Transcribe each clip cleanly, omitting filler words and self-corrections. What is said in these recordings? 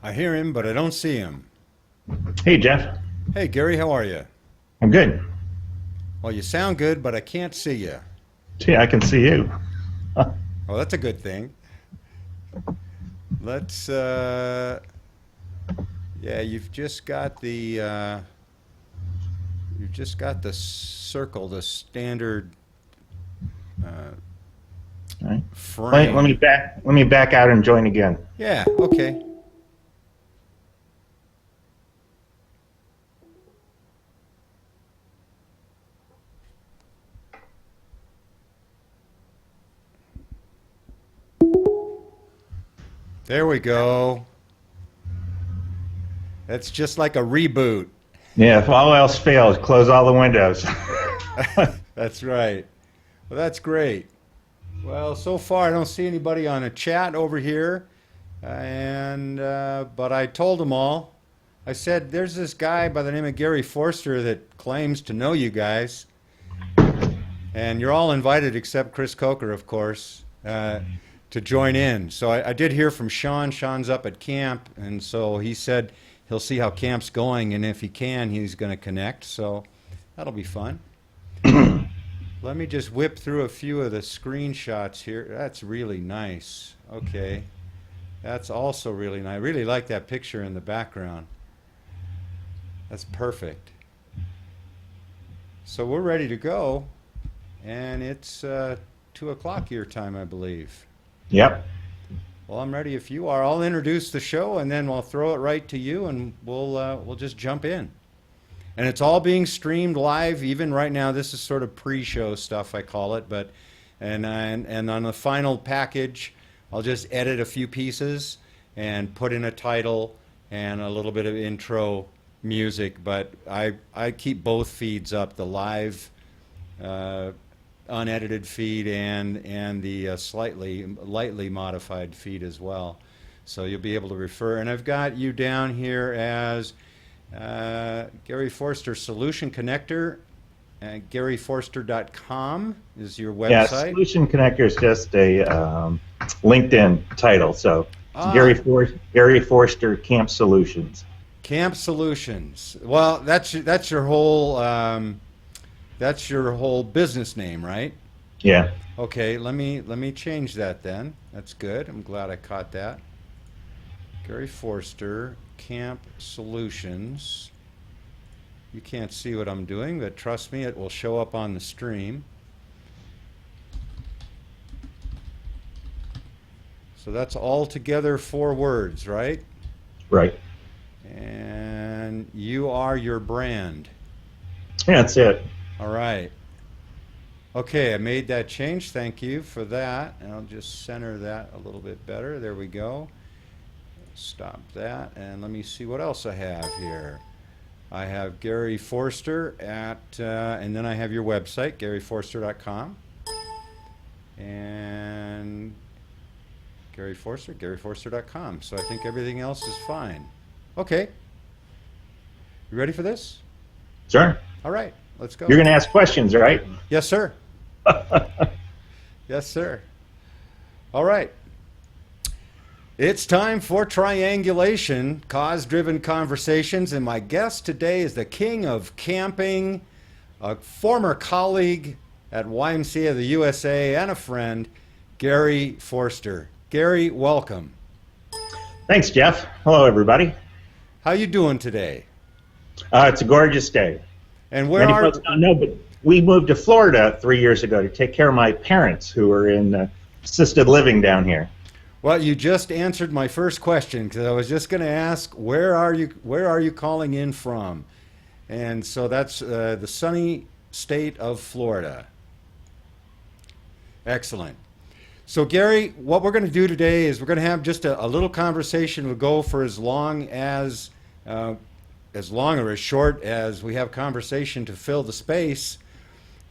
I hear him, but I don't see him. Hey, Jeff. Hey, Gary, how are you? I'm good. Well, you sound good, but I can't see you. Gee, I can see you. Well, that's a good thing. Let's, yeah, you've just got the circle, the standard uh, All right. frame. Let me back out and join again. Yeah, okay. There we go. That's just like a reboot. Yeah, if all else fails, close all the windows. That's right. Well, that's great. Well, so far I don't see anybody on a chat over here, and but I told them all. I said, "There's this guy by the name of Gary Forster that claims to know you guys, and you're all invited except Chris Coker, of course, to join in." So I did hear from Sean. Sean's up at camp, and so he said he'll see how camp's going, and if he can, he's going to connect. So that'll be fun. Let me just whip through a few of the screenshots here. That's really nice. Okay. That's also really nice. I really like that picture in the background. That's perfect. So we're ready to go, and it's 2 o'clock your time, I believe. Yep. Well, I'm ready if you are. I'll introduce the show, and then we'll throw it right to you, and we'll just jump in. And it's all being streamed live, even right now. This is sort of pre-show stuff, I call it. But and on the final package, I'll just edit a few pieces and put in a title and a little bit of intro music. But I keep both feeds up, the live unedited feed and the lightly modified feed as well. So you'll be able to refer. And I've got you down here as Gary Forster Solution Connector. GaryForster.com is your website. Yeah, Solution Connector is just a LinkedIn title. So it's Gary Forster Camp Solutions. Camp Solutions. Well, that's your whole business name, right? Yeah. Okay, let me change that then. That's good. I'm glad I caught that. Gary Forster Camp Solutions. You can't see what I'm doing, but trust me, it will show up on the stream. So that's all together 4 words, right? Right. And you are your brand. Yeah, that's it. All right. Okay, I made that change. Thank you for that. And I'll just center that a little bit better. There we go. Stop that. And let me see what else I have here. I have Gary Forster and then I have your website, GaryForster.com. And Gary Forster, GaryForster.com. So I think everything else is fine. Okay. You ready for this? Sure. All right. Let's go. You're going to ask questions, right? Yes, sir. Yes, sir. All right. It's time for Triangulation, cause-driven conversations, and my guest today is the king of camping, a former colleague at YMCA of the USA, and a friend, Gary Forster. Gary, welcome. Thanks, Jeff. Hello, everybody. How you doing today? It's a gorgeous day. And where Many are... folks don't know, but we moved to Florida 3 years ago to take care of my parents who are in assisted living down here. Well, you just answered my first question because I was just going to ask, where are you calling in from? And so that's the sunny state of Florida. Excellent. So Gary, what we're going to do today is we're going to have just a little conversation. We'll go for as long or as short as we have conversation to fill the space.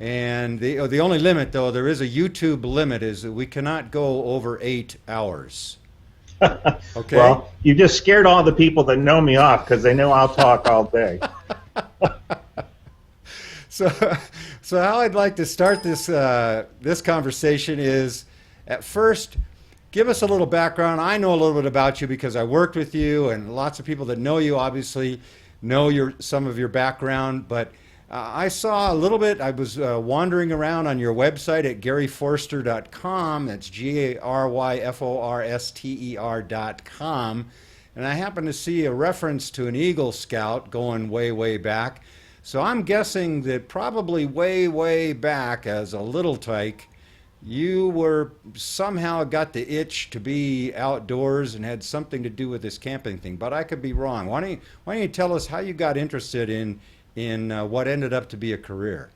And the only limit, though, there is a YouTube limit, is that we cannot go over 8 hours. Okay? Well, you just scared all the people that know me off because they know I'll talk all day. So how I'd like to start this conversation is, at first, give us a little background. I know a little bit about you because I worked with you, and lots of people that know you obviously know some of your background. But I saw a little bit. I was wandering around on your website at garyforster.com. That's GaryForster.com. And I happened to see a reference to an Eagle Scout going way, way back. So I'm guessing that probably way, way back as a little tyke, you were somehow got the itch to be outdoors and had something to do with this camping thing. But I could be wrong. Why don't you tell us how you got interested in what ended up to be a career?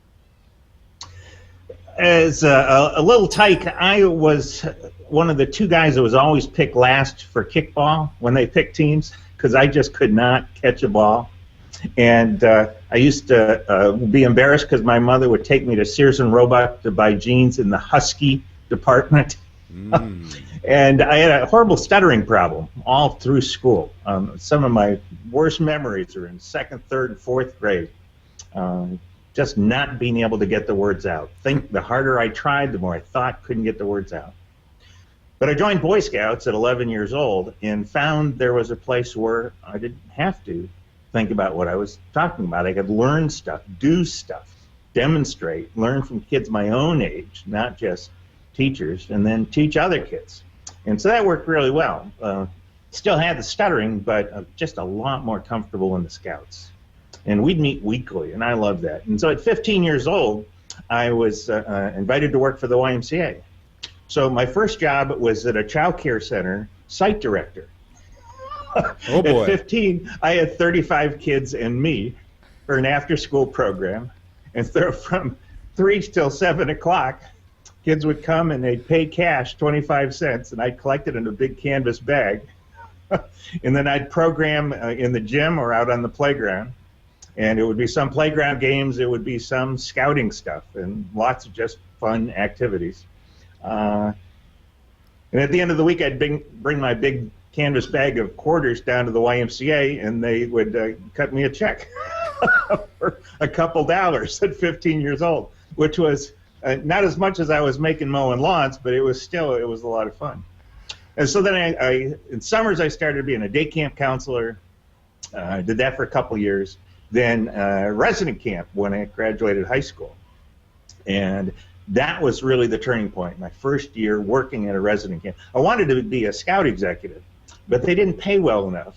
As a little tyke, I was one of the two guys that was always picked last for kickball when they picked teams because I just could not catch a ball. And I used to be embarrassed because my mother would take me to Sears and Roebuck to buy jeans in the Husky department. And I had a horrible stuttering problem all through school. Some of my worst memories are in second, third, and fourth grade. Just not being able to get the words out. The harder I tried, the more I thought, couldn't get the words out. But I joined Boy Scouts at 11 years old and found there was a place where I didn't have to think about what I was talking about. I could learn stuff, do stuff, demonstrate, learn from kids my own age, not just teachers, and then teach other kids. And so that worked really well. Still had the stuttering, but just a lot more comfortable in the Scouts. And we'd meet weekly, and I loved that. And so at 15 years old, I was invited to work for the YMCA. So my first job was at a child care center, site director. Oh boy. At 15, I had 35 kids and me for an after-school program. And from 3 till 7 o'clock, kids would come and they'd pay cash, 25 cents, and I'd collect it in a big canvas bag. And then I'd program in the gym or out on the playground. And it would be some playground games, it would be some scouting stuff, and lots of just fun activities. And at the end of the week, I'd bring my big canvas bag of quarters down to the YMCA, and they would cut me a check for a couple dollars at 15 years old, which was not as much as I was making mowing lawns, but it was a lot of fun. And so then in summers, I started being a day camp counselor. I did that for a couple years. Then resident camp when I graduated high school. And that was really the turning point, my first year working at a resident camp. I wanted to be a scout executive, but they didn't pay well enough.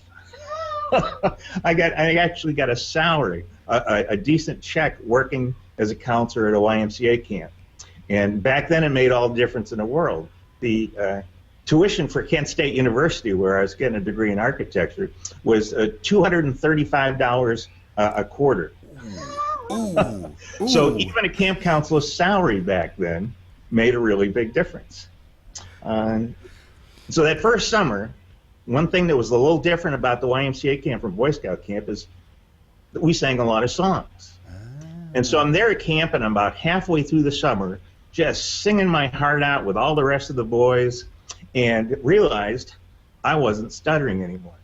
I actually got a salary, a decent check working as a counselor at a YMCA camp. And back then it made all the difference in the world. The tuition for Kent State University, where I was getting a degree in architecture, was $235 a quarter. Ooh. So even a camp counselor's salary back then made a really big difference. So that first summer, one thing that was a little different about the YMCA camp from Boy Scout camp is that we sang a lot of songs. And so I'm there at camp, and I'm about halfway through the summer just singing my heart out with all the rest of the boys, and realized I wasn't stuttering anymore.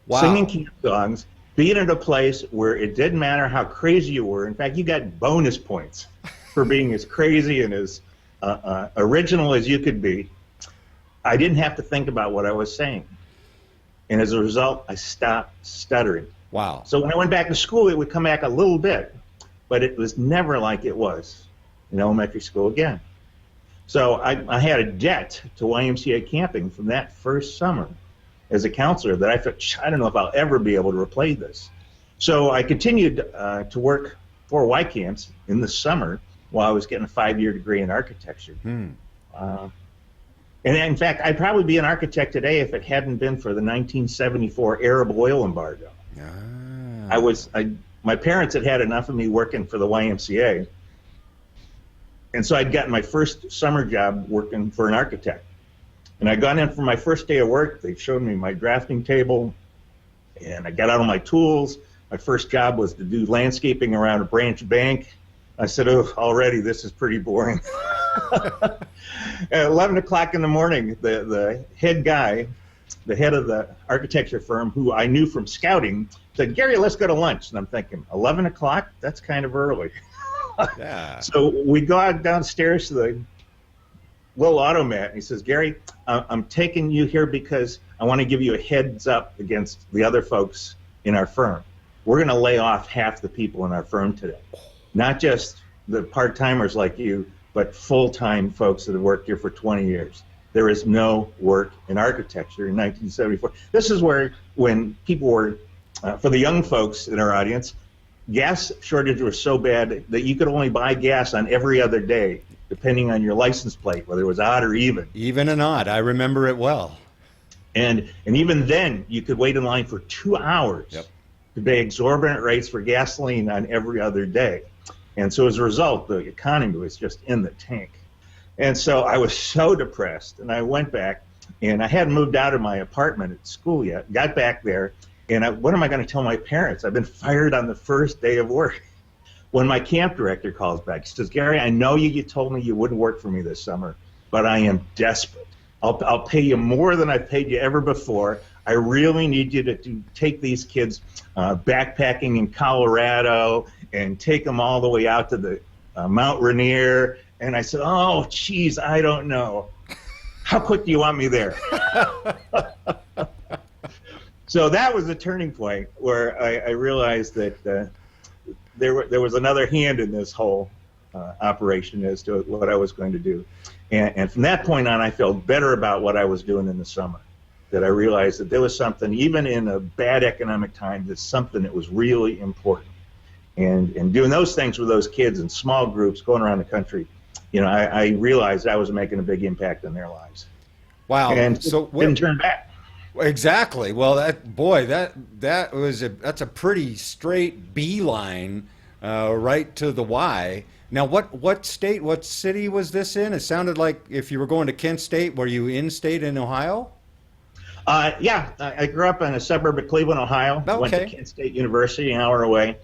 Wow. Singing camp songs, being at a place where it didn't matter how crazy you were. In fact, you got bonus points for being as crazy and as original as you could be. I didn't have to think about what I was saying. And as a result, I stopped stuttering. Wow. So when I went back to school, it would come back a little bit, but it was never like it was in elementary school again. So I had a debt to YMCA camping from that first summer as a counselor that I thought, I don't know if I'll ever be able to repay this. So I continued to work for Y camps in the summer while I was getting a 5-year degree in architecture. And in fact, I'd probably be an architect today if it hadn't been for the 1974 Arab oil embargo. My parents had enough of me working for the YMCA, and so I'd gotten my first summer job working for an architect. And I got in for my first day of work. They showed me my drafting table, and I got out all my tools. My first job was to do landscaping around a branch bank. I said, oh, already this is pretty boring. At 11 o'clock in the morning, the head guy, the head of the architecture firm, who I knew from scouting, said, Gary, let's go to lunch. And I'm thinking, 11 o'clock? That's kind of early. Yeah. So we go out downstairs to Will Automat. And he says, Gary, I'm taking you here because I want to give you a heads up against the other folks in our firm. We're going to lay off half the people in our firm today. Not just the part-timers like you, but full-time folks that have worked here for 20 years. There is no work in architecture in 1974. This is where, when people were, for the young folks in our audience, gas shortage was so bad that you could only buy gas on every other day, depending on your license plate, whether it was odd or even. Even and odd. I remember it well. And even then, you could wait in line for 2 hours to pay exorbitant rates for gasoline on every other day. And so as a result, the economy was just in the tank. And so I was so depressed, and I went back, and I hadn't moved out of my apartment at school yet. Got back there, and what am I going to tell my parents? I've been fired on the first day of work. When my camp director calls back, he says, Gary, I know you told me you wouldn't work for me this summer, but I am desperate. I'll pay you more than I've paid you ever before. I really need you to take these kids backpacking in Colorado and take them all the way out to the Mount Rainier. And I said, oh, geez, I don't know. How quick do you want me there? So that was a turning point where I realized that there was another hand in this whole operation as to what I was going to do. And from that point on, I felt better about what I was doing in the summer, that I realized that there was something, even in a bad economic time, that's something that was really important. And doing those things with those kids in small groups going around the country, I realized I was making a big impact in their lives. Wow. And so didn't turn back. Exactly. Well, that's a pretty straight beeline right to the Y. Now, what state, what city was this in? It sounded like if you were going to Kent State, were you in state in Ohio? Yeah, I grew up in a suburb of Cleveland, Ohio. Okay. Went to Kent State University, an hour away.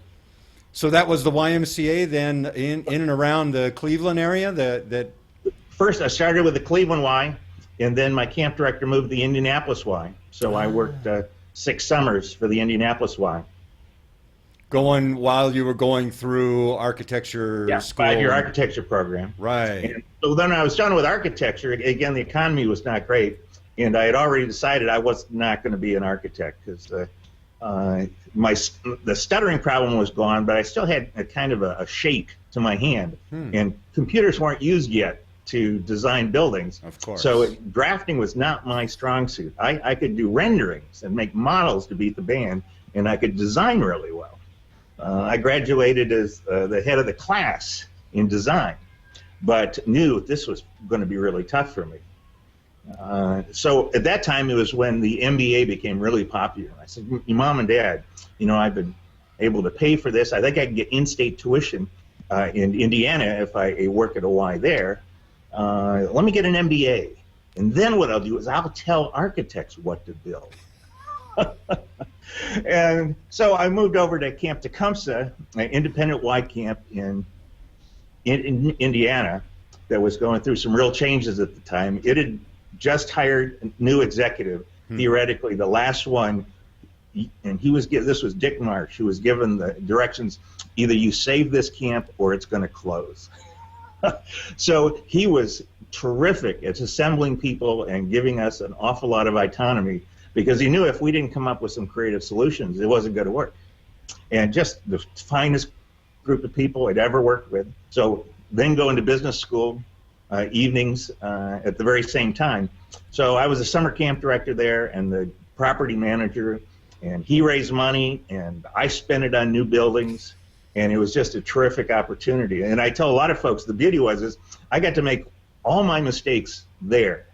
So that was the YMCA then in and around the Cleveland area? First, I started with the Cleveland Y, and then my camp director moved the Indianapolis Y. So I worked 6 summers for the Indianapolis Y. While you were going through architecture school? 5-year architecture program. Right. And so then I was done with architecture. Again, the economy was not great, and I had already decided I was not going to be an architect because the stuttering problem was gone, but I still had a kind of a shake to my hand, and computers weren't used yet to design buildings. Of course. So drafting was not my strong suit. I could do renderings and make models to beat the band, and I could design really well. I graduated as the head of the class in design, but knew this was going to be really tough for me. So at that time, it was when the MBA became really popular. I said, Mom and Dad, I've been able to pay for this. I think I can get in-state tuition in Indiana if I work at a Y there. Let me get an MBA. And then what I'll do is I'll tell architects what to build. And so I moved over to Camp Tecumseh, an independent Y camp in Indiana that was going through some real changes at the time. It had just hired a new executive, theoretically the last one, and this was Dick Marsh, who was given the directions, either you save this camp or it's going to close. So he was terrific at assembling people and giving us an awful lot of autonomy, because he knew if we didn't come up with some creative solutions, it wasn't going to work. And just the finest group of people I'd ever worked with. So then going to business school evenings at the very same time. So I was a summer camp director there and the property manager, and he raised money and I spent it on new buildings, and it was just a terrific opportunity. And I tell a lot of folks, the beauty is I got to make all my mistakes there.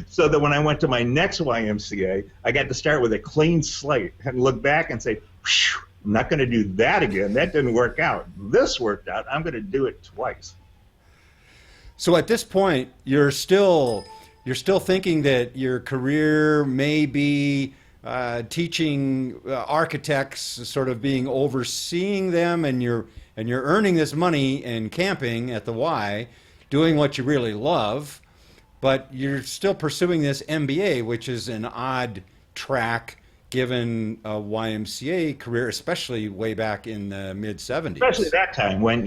So that when I went to my next YMCA, I got to start with a clean slate and look back and say, I'm not going to do that again. That didn't work out. This worked out. I'm going to do it twice. So at this point, you're still thinking that your career may be teaching architects, sort of being overseeing them, and you're earning this money and camping at the Y, doing what you really love. But you're still pursuing this MBA, which is an odd track given a YMCA career, especially way back in the mid Especially 70s. that time when,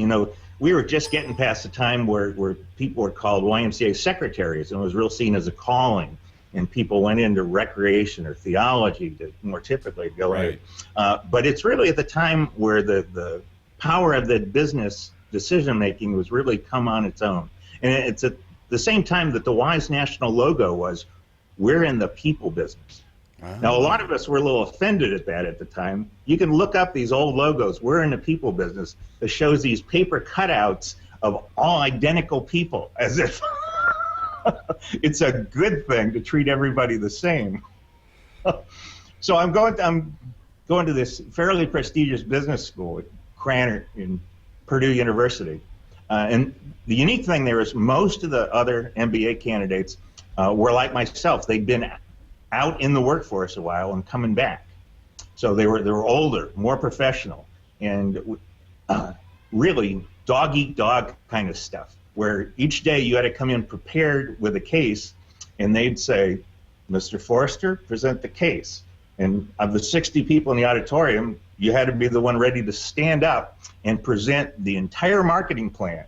we were just getting past the time where people were called YMCA secretaries, and it was real seen as a calling. And people went into recreation or theology to more typically go Right. in. But it's really at the time where the power of the business decision making was really come on its own. And it's at the same time that the Wise National logo was, we're in the people business. Now, a lot of us were a little offended at that at the time. You can look up these old logos. We're in the people business. That shows these paper cutouts of all identical people, as if it's a good thing to treat everybody the same. So I'm going to this fairly prestigious business school at Krannert in Purdue University. And the unique thing there is most of the other MBA candidates were like myself. They'd been out in the workforce a while and coming back. So they were older, more professional, and really dog eat dog kind of stuff, where each day you had to come in prepared with a case, and they'd say, Mr. Forster, present the case. And of the 60 people in the auditorium, you had to be the one ready to stand up and present the entire marketing plan,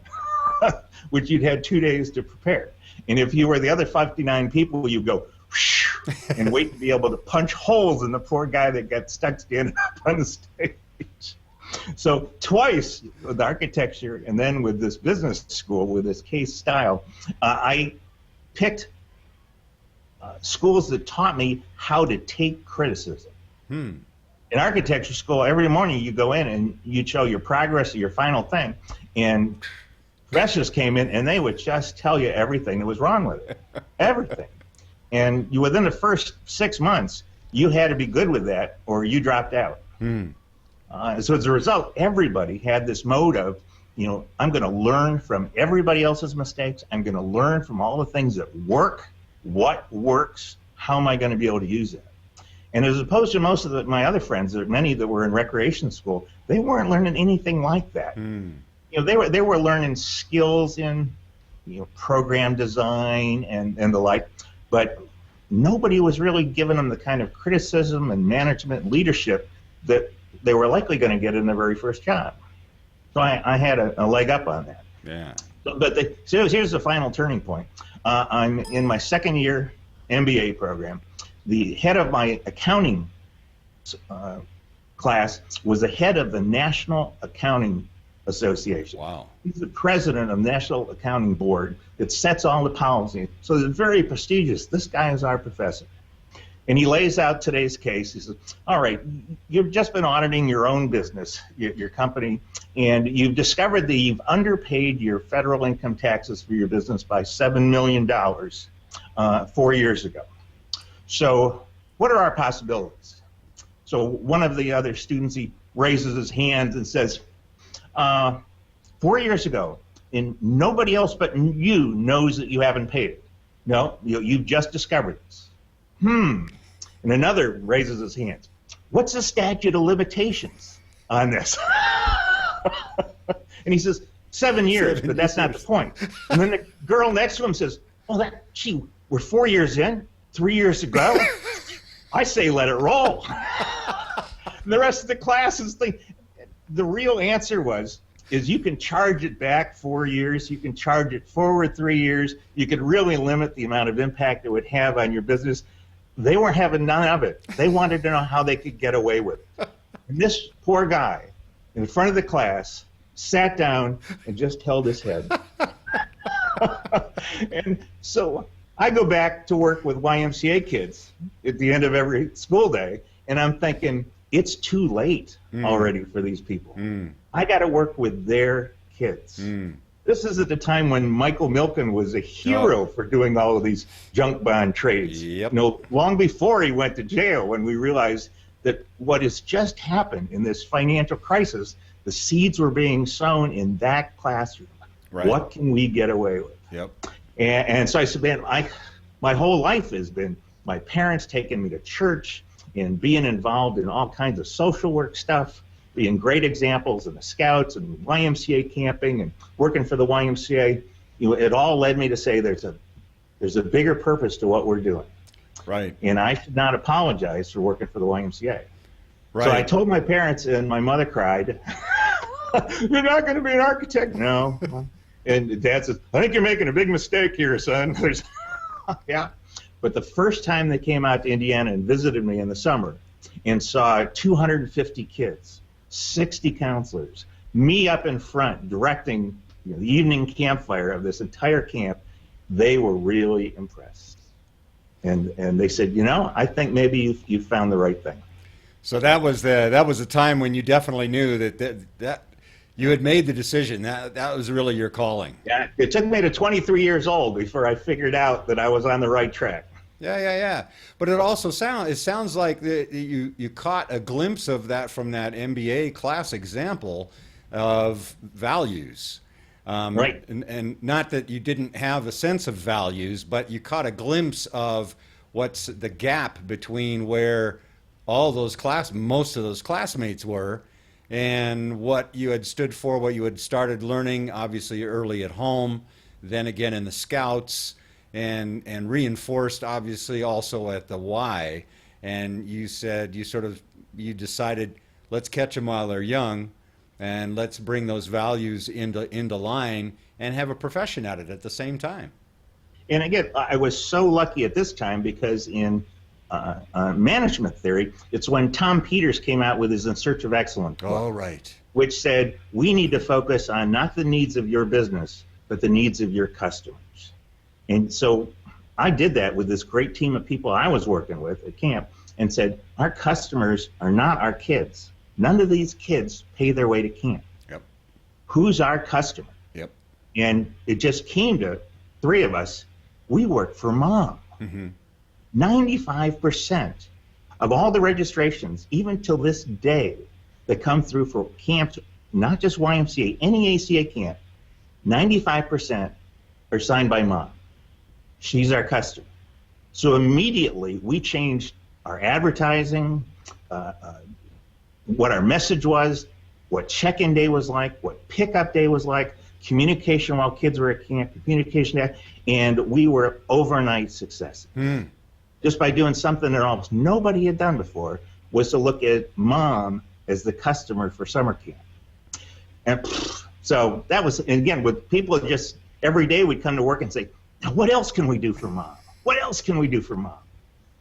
which you'd had 2 days to prepare. And if you were the other 59 people, you'd go, and wait to be able to punch holes in the poor guy that got stuck standing up on the stage. So twice with architecture and then with this business school, with this case style, I picked schools that taught me how to take criticism. In architecture school, every morning you go in and you'd show your progress or your final thing, and professors came in and they would just tell you everything that was wrong with it. Everything. And within the first 6 months, you had to be good with that or you dropped out. So as a result, everybody had this mode of, I'm going to learn from everybody else's mistakes. I'm going to learn from all the things that work, what works, how am I going to be able to use it? And as opposed to most of my other friends, many that were in recreation school, they weren't learning anything like that. They were learning skills in program design and the like, but nobody was really giving them the kind of criticism and management and leadership that they were likely going to get in their very first job. So I had a leg up on that. Yeah. So here's the final turning point. I'm in my second year MBA program. The head of my accounting class was the head of the National Accounting Association. Wow. He's the president of the National Accounting Board that sets all the policy. So it's very prestigious. This guy is our professor. And he lays out today's case. He says, all right, you've just been auditing your own business, your company, and you've discovered that you've underpaid your federal income taxes for your business by $7 million 4 years ago. So what are our possibilities? So one of the other students, he raises his hand and says, 4 years ago, and nobody else but you knows that you haven't paid it. No, you've just discovered this. And another raises his hand. What's the statute of limitations on this? And he says, 7 years, but that's not the point. And then the girl next to him says, well, we're 4 years in, 3 years ago. I say let it roll. And the rest of the class is thinking, the real answer is you can charge it back 4 years, you can charge it forward 3 years, you could really limit the amount of impact it would have on your business. They weren't having none of it. They wanted to know how they could get away with it. And this poor guy in front of the class sat down and just held his head. And so I go back to work with YMCA kids at the end of every school day, and I'm thinking, it's too late already for these people. I got to work with their kids. This is at the time when Michael Milken was a hero for doing all of these junk bond trades. Yep. Long before he went to jail, when we realized that what has just happened in this financial crisis, the seeds were being sown in that classroom. Right. What can we get away with? Yep. And so I said, man, my whole life has been my parents taking me to church and being involved in all kinds of social work stuff, being great examples in the Scouts and YMCA camping and working for the YMCA. It all led me to say there's a bigger purpose to what we're doing. Right. And I should not apologize for working for the YMCA. Right. So I told my parents, and my mother cried, "You're not going to be an architect?" No. And Dad says, "I think you're making a big mistake here, son." Yeah. But the first time they came out to Indiana and visited me in the summer and saw 250 kids, 60 counselors, me up in front directing the evening campfire of this entire camp, they were really impressed. And they said, I think maybe you found the right thing. So that was a time when you definitely knew that you had made the decision. That was really your calling. Yeah, it took me to 23 years old before I figured out that I was on the right track. Yeah. But it also sounds like you caught a glimpse of that from that MBA class example of values. Right. And not that you didn't have a sense of values, but you caught a glimpse of what's the gap between where most of those classmates were and what you had stood for, what you had started learning, obviously early at home, then again in the Scouts, and reinforced obviously also at the Y. And you said you decided, let's catch them while they're young, and let's bring those values into line and have a profession at it at the same time. And again, I was so lucky at this time because in management theory, it's when Tom Peters came out with his In Search of Excellence book, Oh, right. which said we need to focus on not the needs of your business, but the needs of your customers. And so I did that with this great team of people I was working with at camp and said, our customers are not our kids. None of these kids pay their way to camp. Yep. Who's our customer? Yep. And it just came to three of us. We work for Mom. Mm-hmm. 95% of all the registrations, even till this day, that come through for camps, not just YMCA, any ACA camp, 95% are signed by Mom. She's our customer. So immediately we changed our advertising, what our message was, what check-in day was like, what pickup day was like, communication while kids were at camp, communication day, and we were overnight successes. Just by doing something that almost nobody had done before, was to look at Mom as the customer for summer camp. And so that was, and again, with people just every day we'd come to work and say, now what else can we do for Mom? What else can we do for Mom?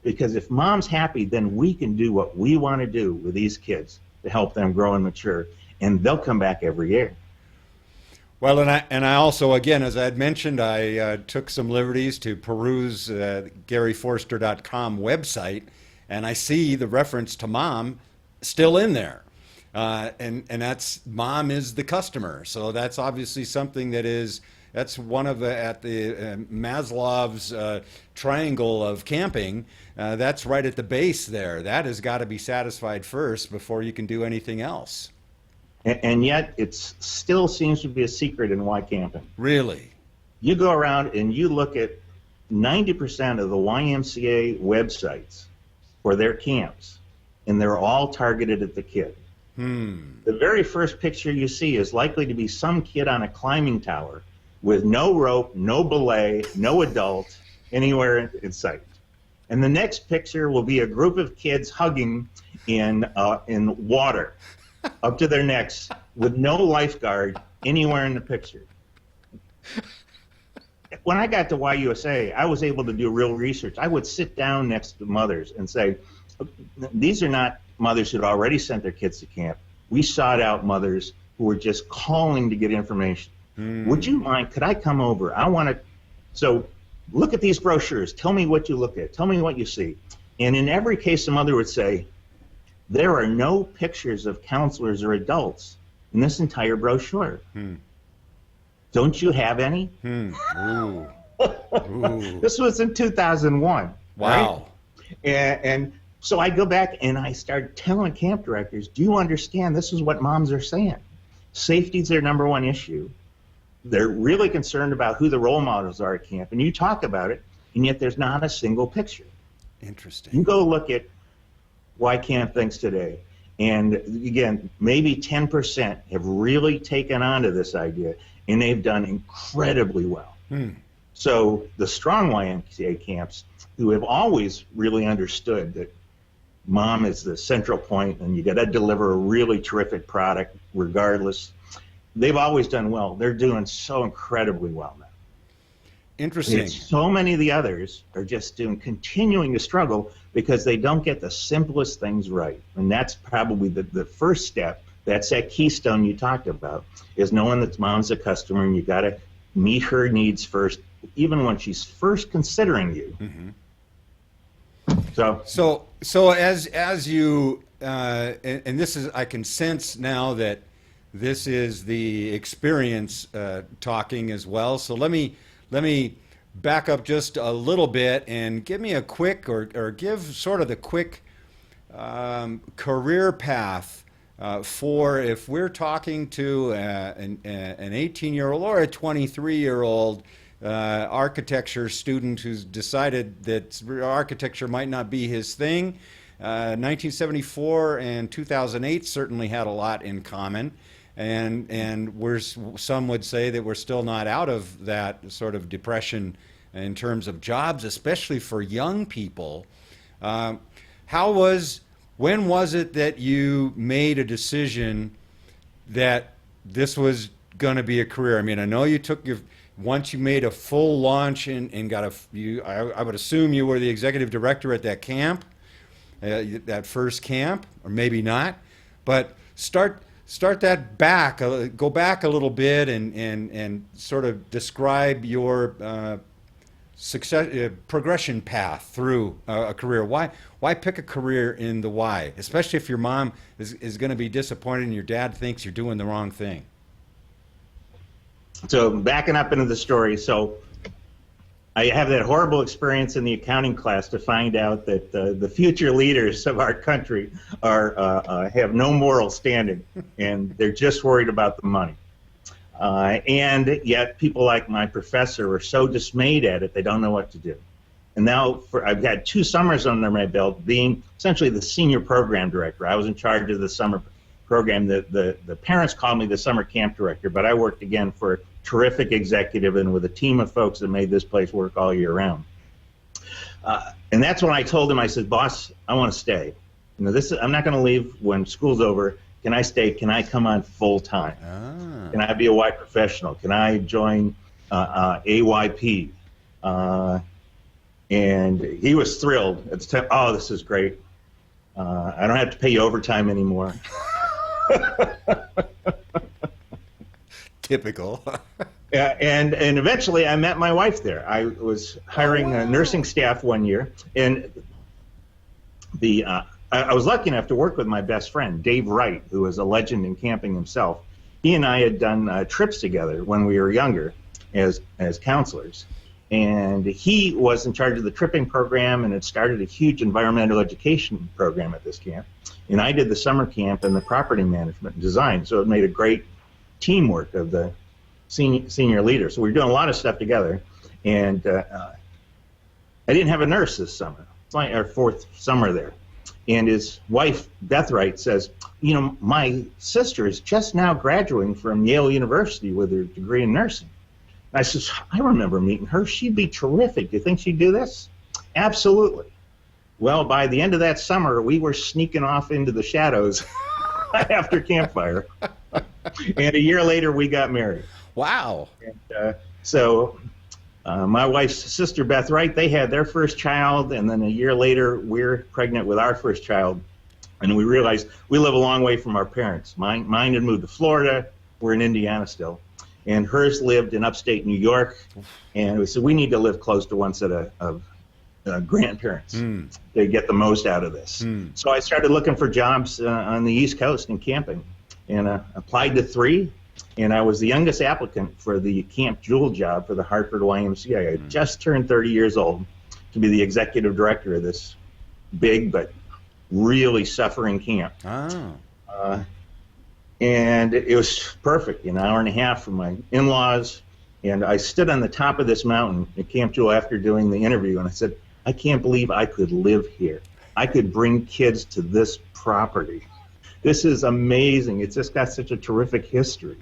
Because if Mom's happy, then we can do what we want to do with these kids to help them grow and mature, and they'll come back every year. Well, and I also, again, as I had mentioned, I took some liberties to peruse GaryForster.com website, and I see the reference to Mom still in there. And that's Mom is the customer. So that's obviously something that's one of at the Maslow's triangle of camping. That's right at the base there. That has got to be satisfied first before you can do anything else. And yet it still seems to be a secret in Y camping. Really? You go around and you look at 90% of the YMCA websites for their camps, and they're all targeted at the kid. The very first picture you see is likely to be some kid on a climbing tower with no rope, no belay, no adult anywhere in sight. And the next picture will be a group of kids hugging in water up to their necks with no lifeguard anywhere in the picture. When I got to YUSA, I was able to do real research. I would sit down next to mothers and say, these are not mothers who had already sent their kids to camp. We sought out mothers who were just calling to get information. Would you mind, could I come over? I want to, so look at these brochures. Tell me what you look at. Tell me what you see. And in every case, the mother would say, there are no pictures of counselors or adults in this entire brochure. Don't you have any? Ooh. This was in 2001. Wow. Right? And so I go back and I start telling camp directors, do you understand this is what moms are saying? Safety's their number one issue. They're really concerned about who the role models are at camp. And you talk about it, and yet there's not a single picture. Interesting. You go look at why Camp Thinks Today, and again, maybe 10% have really taken on to this idea, and they've done incredibly well. So the strong YMCA camps, who have always really understood that mom is the central point and you got to deliver a really terrific product regardless, they've always done well. They're doing so incredibly well now. Interesting. And so many of the others are just continuing to struggle because they don't get the simplest things right. And that's probably the first step. That's that keystone you talked about, is knowing that mom's a customer and you got to meet her needs first, even when she's first considering you. So as you and this is, I can sense now that this is the experience talking as well. So let me back up just a little bit and give me a quick or give sort of the quick career path for, if we're talking to an 18-year-old or a 23-year-old architecture student who's decided that architecture might not be his thing. 1974 and 2008 certainly had a lot in common, and some would say that we're still not out of that sort of depression in terms of jobs, especially for young people. When was it that you made a decision that this was going to be a career? I mean, I know you took once you made a full launch and got I would assume you were the executive director at that camp, that first camp, or maybe not, but start that back, go back a little bit and sort of describe your success progression path through a career. Why pick a career in the Y, especially if your mom is going to be disappointed and your dad thinks you're doing the wrong thing? So backing up into the story, so I have that horrible experience in the accounting class to find out that the future leaders of our country have no moral standing, and they're just worried about the money. And yet people like my professor are so dismayed at it, they don't know what to do. And now I've had 2 summers under my belt being essentially the senior program director. I was in charge of the summer program. The parents called me the summer camp director, but I worked again for a terrific executive and with a team of folks that made this place work all year round. And that's when I told him, I said, boss, I want to stay. You know, I'm not going to leave when school's over. Can I stay? Can I come on full time? Can I be a Y professional? Can I join AYP? And he was thrilled at the time. Oh, this is great. I don't have to pay you overtime anymore. Typical. Yeah, and eventually I met my wife there. I was hiring nursing staff one year, and I was lucky enough to work with my best friend, Dave Wright, who is a legend in camping himself. He and I had done trips together when we were younger as counselors. And he was in charge of the tripping program and had started a huge environmental education program at this camp. And I did the summer camp and the property management and design. So it made a great teamwork of the senior leaders. So we were doing a lot of stuff together. And I didn't have a nurse this summer. It's like our 4th summer there. And his wife, Beth Wright, says, you know, my sister is just now graduating from Yale University with her degree in nursing. I says, I remember meeting her. She'd be terrific. Do you think she'd do this? Absolutely. Well, by the end of that summer, we were sneaking off into the shadows after campfire. And a year later, we got married. Wow. And, so my wife's sister, Beth Wright, they had their first child. And then a year later, we're pregnant with our first child. And we realized we live a long way from our parents. Mine had moved to Florida. We're in Indiana still. And hers lived in upstate New York, and we said we need to live close to one set of grandparents to get the most out of this. So I started looking for jobs on the East Coast in camping, and applied to 3, and I was the youngest applicant for the Camp Jewel job for the Hartford YMCA. I had just turned 30 years old to be the executive director of this big but really suffering camp. And it was perfect, an hour and a half from my in-laws. And I stood on the top of this mountain at Camp Jewel after doing the interview, and I said, I can't believe I could live here. I could bring kids to this property. This is amazing. It's just got such a terrific history.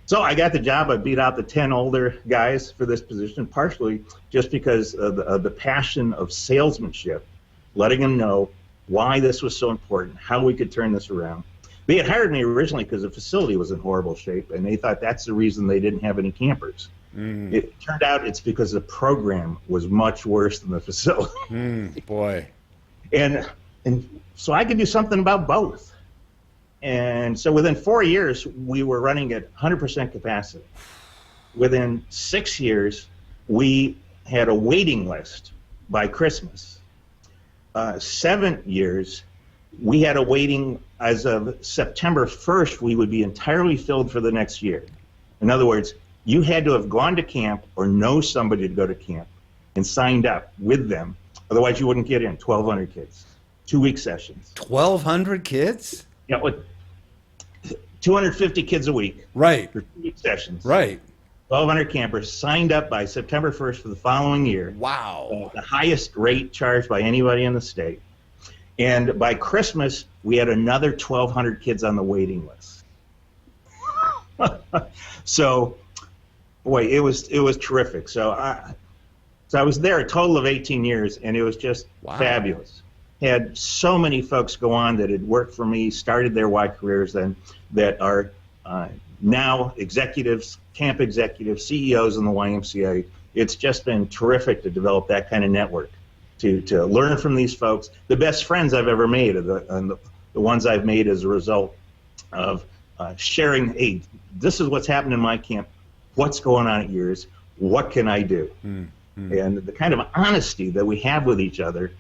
So I got the job. I beat out the 10 older guys for this position, partially just because of the passion of salesmanship, letting them know why this was so important, how we could turn this around. They had hired me originally because the facility was in horrible shape, and they thought that's the reason they didn't have any campers. It turned out it's because the program was much worse than the facility. Boy. And so I could do something about both. And so within 4 years, we were running at 100% capacity. Within 6 years, we had a waiting list by Christmas. 7 years, we had a waiting as of September 1st, we would be entirely filled for the next year. In other words, you had to have gone to camp or know somebody to go to camp and signed up with them. Otherwise, you wouldn't get in. 1,200 kids, 2-week sessions. 1,200 kids? Yeah, with 250 kids a week. Right. For 2-week sessions. Right. 1,200 campers signed up by September 1st for the following year. Wow. The highest rate charged by anybody in the state. And by Christmas, we had another 1,200 kids on the waiting list. So, boy, it was terrific. So I was there a total of 18 years, and it was just fabulous. Had so many folks go on that had worked for me, started their Y careers then, that are now executives, camp executives, CEOs in the YMCA. It's just been terrific to develop that kind of network, to learn from these folks. The best friends I've ever made are the ones I've made as a result of sharing, hey, this is what's happened in my camp, what's going on at yours, what can I do? And the kind of honesty that we have with each other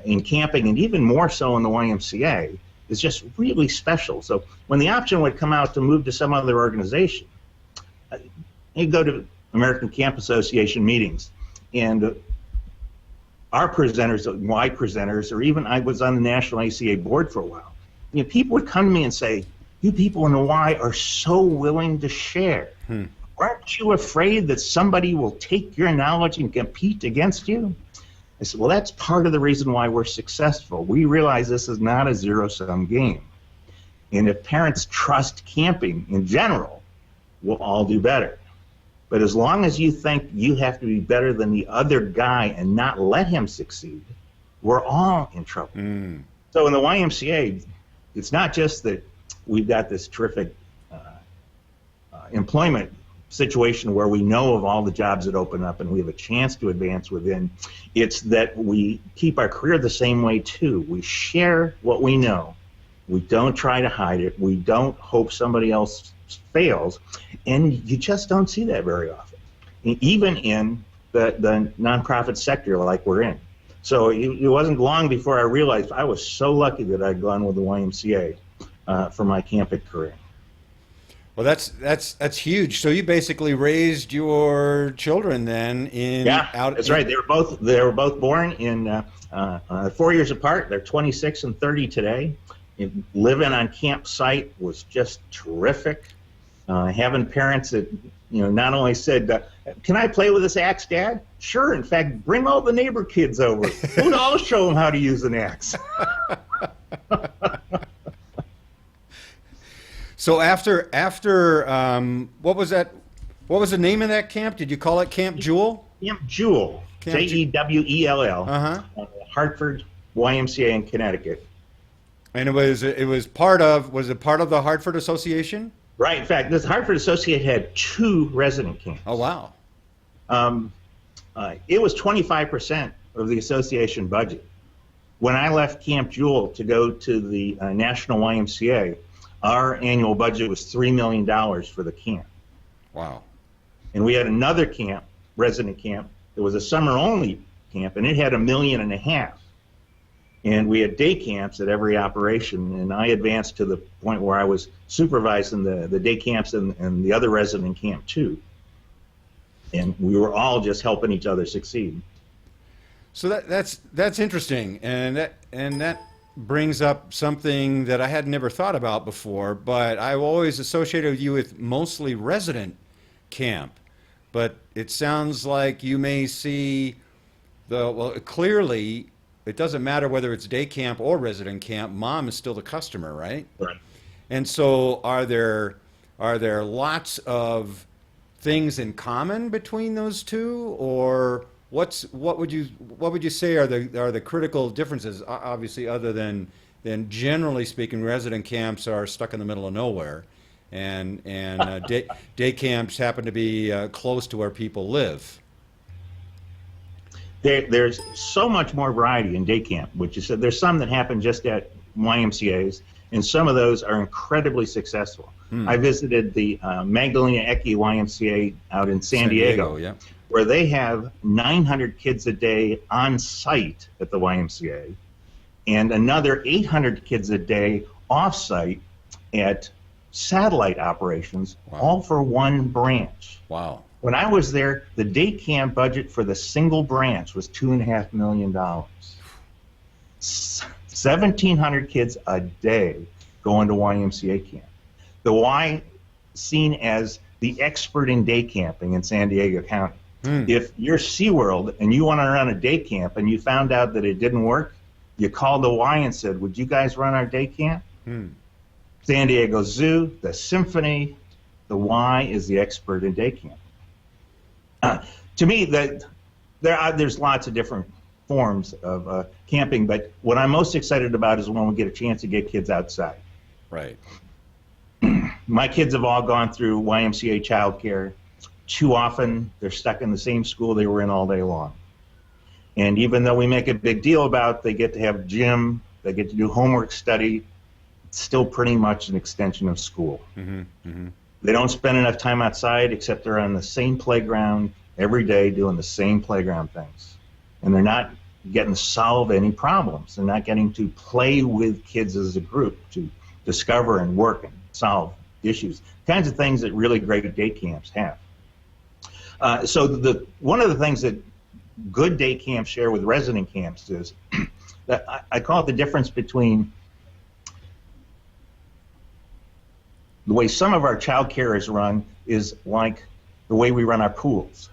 in camping, and even more so in the YMCA, is just really special. So when the option would come out to move to some other organization, you go to American Camp Association meetings, and our presenters, Y presenters, or even I was on the National ACA board for a while, people would come to me and say, you people in the Y are so willing to share. Aren't you afraid that somebody will take your knowledge and compete against you? I said, well, that's part of the reason why we're successful. We realize this is not a zero-sum game. And if parents trust camping in general, we'll all do better. But as long as you think you have to be better than the other guy and not let him succeed, we're all in trouble. So in the YMCA, it's not just that we've got this terrific employment situation where we know of all the jobs that open up and we have a chance to advance within. It's that we keep our career the same way too. We share what we know. We don't try to hide it. We don't hope somebody else fails. And you just don't see that very often, even in the nonprofit sector like we're in. So it wasn't long before I realized I was so lucky that I'd gone with the YMCA for my camping career. Well, that's huge. So you basically raised your children then in that's right. They were both born in 4 years apart. They're 26 and 30 today. And living on campsite was just terrific. Having parents that not only said, "Can I play with this axe, Dad?" Sure. In fact, bring all the neighbor kids over. I'll show them how to use an axe. So after what was that? What was the name of that camp? Did you call it Camp Jewel? Camp Jewel, Jewell, Hartford YMCA in Connecticut. And was it part of the Hartford Association? Right. In fact, this Hartford Associate had 2 resident camps. Oh wow. It was 25% of the association budget. When I left Camp Jewel to go to the National YMCA, our annual budget was $3 million for the camp. Wow. And we had another camp, resident camp, that was a summer-only camp, and it had $1.5 million. And we had day camps at every operation, and I advanced to the point where I was supervising the day camps and the other resident camp too. And we were all just helping each other succeed. So that's interesting, and that brings up something that I had never thought about before, but I've always associated you with mostly resident camp. But it sounds like you may see clearly it doesn't matter whether it's day camp or resident camp, mom is still the customer, right? Right. And so are there are there lots of things in common between those two, or what would you say are the critical differences? Obviously, other than generally speaking, resident camps are stuck in the middle of nowhere, and day camps happen to be close to where people live. There's so much more variety in day camp, which is there's some that happen just at YMCA's, and some of those are incredibly successful. I visited the Magdalena Ecke YMCA out in San Diego, yeah. where they have 900 kids a day on site at the YMCA, and another 800 kids a day off-site at satellite operations, Wow. all for one branch. Wow. When I was there, the day camp budget for the single branch was $2.5 million. 1,700 kids a day going to YMCA camp. The Y seen as the expert in day camping in San Diego County. If you're SeaWorld and you want to run a day camp and you found out that it didn't work, you called the Y and said, would you guys run our day camp? San Diego Zoo, the Symphony, the Y is the expert in day camp. To me, there's lots of different forms of camping, but what I'm most excited about is when we get a chance to get kids outside. Right. My kids have all gone through YMCA childcare. Too often, they're stuck in the same school they were in all day long. And even though we make a big deal about they get to have gym, they get to do homework study, it's still pretty much an extension of school. They don't spend enough time outside except they're on the same playground every day doing the same playground things. And they're not getting to solve any problems. They're not getting to play with kids as a group to discover and work and solve issues. Kinds of things that really great day camps have. So one of the things that good day camps share with resident camps is that I call it the difference between the way some of our child care is run is like the way we run our pools.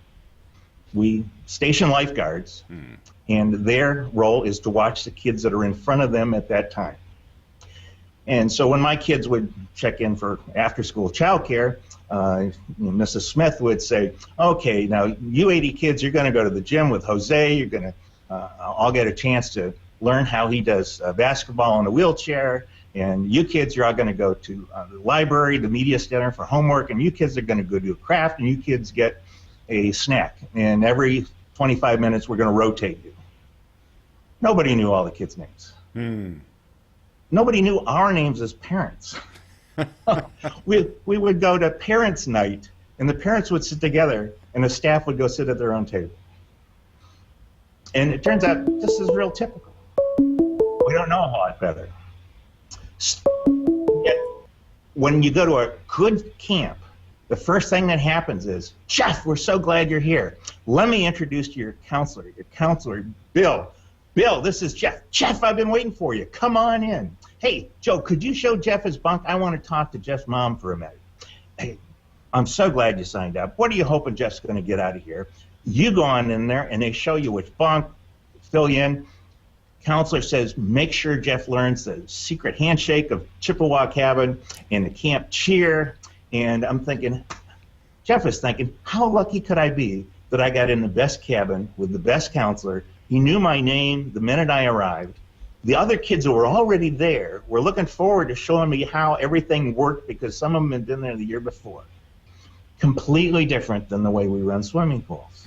We station lifeguards, and their role is to watch the kids that are in front of them at that time. And so when my kids would check in for after-school child care, Mrs. Smith would say, okay, now you 80 kids, you're going to go to the gym with Jose. You're going to all get a chance to learn how he does basketball in a wheelchair. And you kids, you're all going to go to the library, the media center for homework, and you kids are going to go do a craft, and you kids get a snack. And every 25 minutes, we're going to rotate you. Nobody knew all the kids' names. Nobody knew our names as parents. We would go to parents' night, and the parents would sit together, and the staff would go sit at their own table. And it turns out this is real typical. We don't know a lot better. Yet, when you go to a good camp, the first thing that happens is, Jeff, we're so glad you're here. Let me introduce you to your counselor, Bill. Bill, this is Jeff. Jeff, I've been waiting for you. Come on in. Hey, Joe, could you show Jeff his bunk? I want to talk to Jeff's mom for a minute. Hey, I'm so glad you signed up. What are you hoping Jeff's going to get out of here? You go on in there, and they show you which bunk, fill you in. Counselor says, make sure Jeff learns the secret handshake of Chippewa Cabin and the camp cheer. And I'm thinking, Jeff is thinking, how lucky could I be that I got in the best cabin with the best counselor? He knew my name the minute I arrived. The other kids who were already there were looking forward to showing me how everything worked because some of them had been there the year before. Completely different than the way we run swimming pools.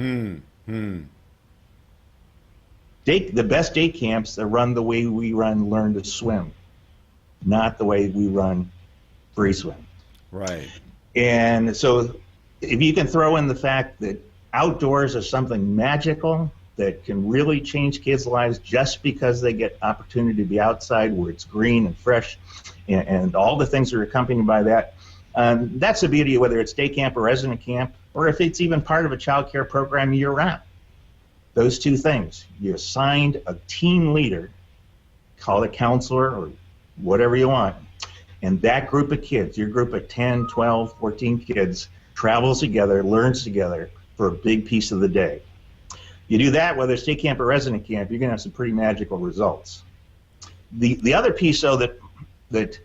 The best day camps are run the way we run Learn to Swim, not the way we run Free Swim. Right. And so if you can throw in the fact that outdoors are something magical that can really change kids' lives just because they get opportunity to be outside where it's green and fresh and all the things that are accompanied by that, that's the beauty of whether it's day camp or resident camp or if it's even part of a child care program year-round. Those two things. You assigned a team leader, call it counselor or whatever you want, and that group of kids, your group of 10, 12, 14 kids, travels together, learns together for a big piece of the day. You do that, whether it's day camp or resident camp, you're going to have some pretty magical results. The other piece, though, that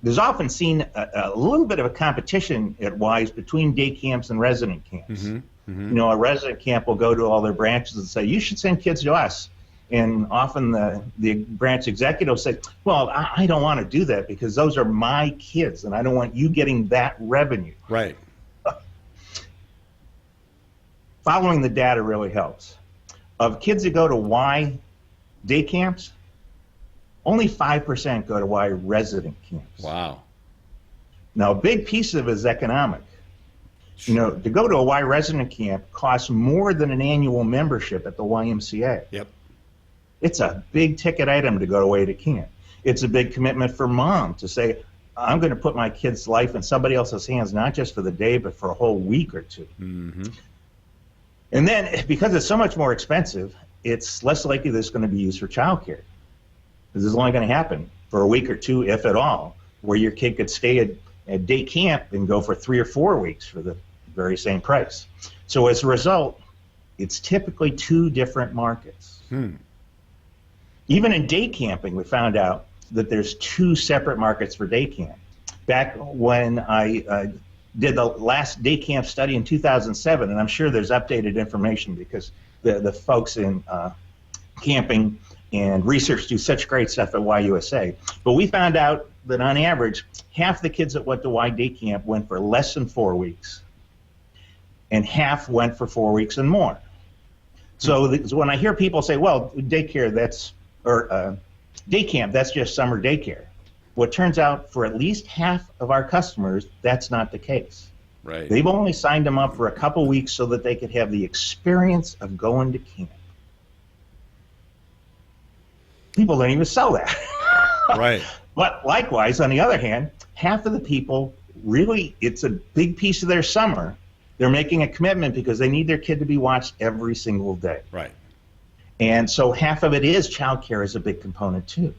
there's often seen a little bit of a competition at Wise between day camps and resident camps. A resident camp will go to all their branches and say, you should send kids to us. And often the branch executive will say, well, I don't want to do that because those are my kids and I don't want you getting that revenue. Right. Following the data really helps. Of kids that go to Y day camps, only 5% go to Y resident camps. Wow. Now, a big piece of it is economic. To go to a Y resident camp costs more than an annual membership at the YMCA. Yep. It's a big ticket item to go away to camp. It's a big commitment for mom to say, I'm going to put my kid's life in somebody else's hands, not just for the day, but for a whole week or two. And then, because it's so much more expensive, it's less likely that it's going to be used for childcare. This is only going to happen for a week or two, if at all, where your kid could stay at day camp and go for 3 or 4 weeks for the very same price. So as a result, it's typically 2 different markets. Even in day camping, we found out that there's 2 separate markets for day camp. Back when I did the last day camp study in 2007, and I'm sure there's updated information because the folks in camping and research do such great stuff at YUSA. But we found out that on average, half the kids that went to Y day camp went for less than 4 weeks, and half went for 4 weeks and more. So when I hear people say, well, daycare, day camp, that's just summer daycare. Well, it turns out for at least half of our customers, that's not the case. Right. They've only signed them up for a couple weeks so that they could have the experience of going to camp. People don't even sell that. Right. But likewise, on the other hand, half of the people really, it's a big piece of their summer. They're making a commitment because they need their kid to be watched every single day. Right. And so half of it is childcare is a big component too.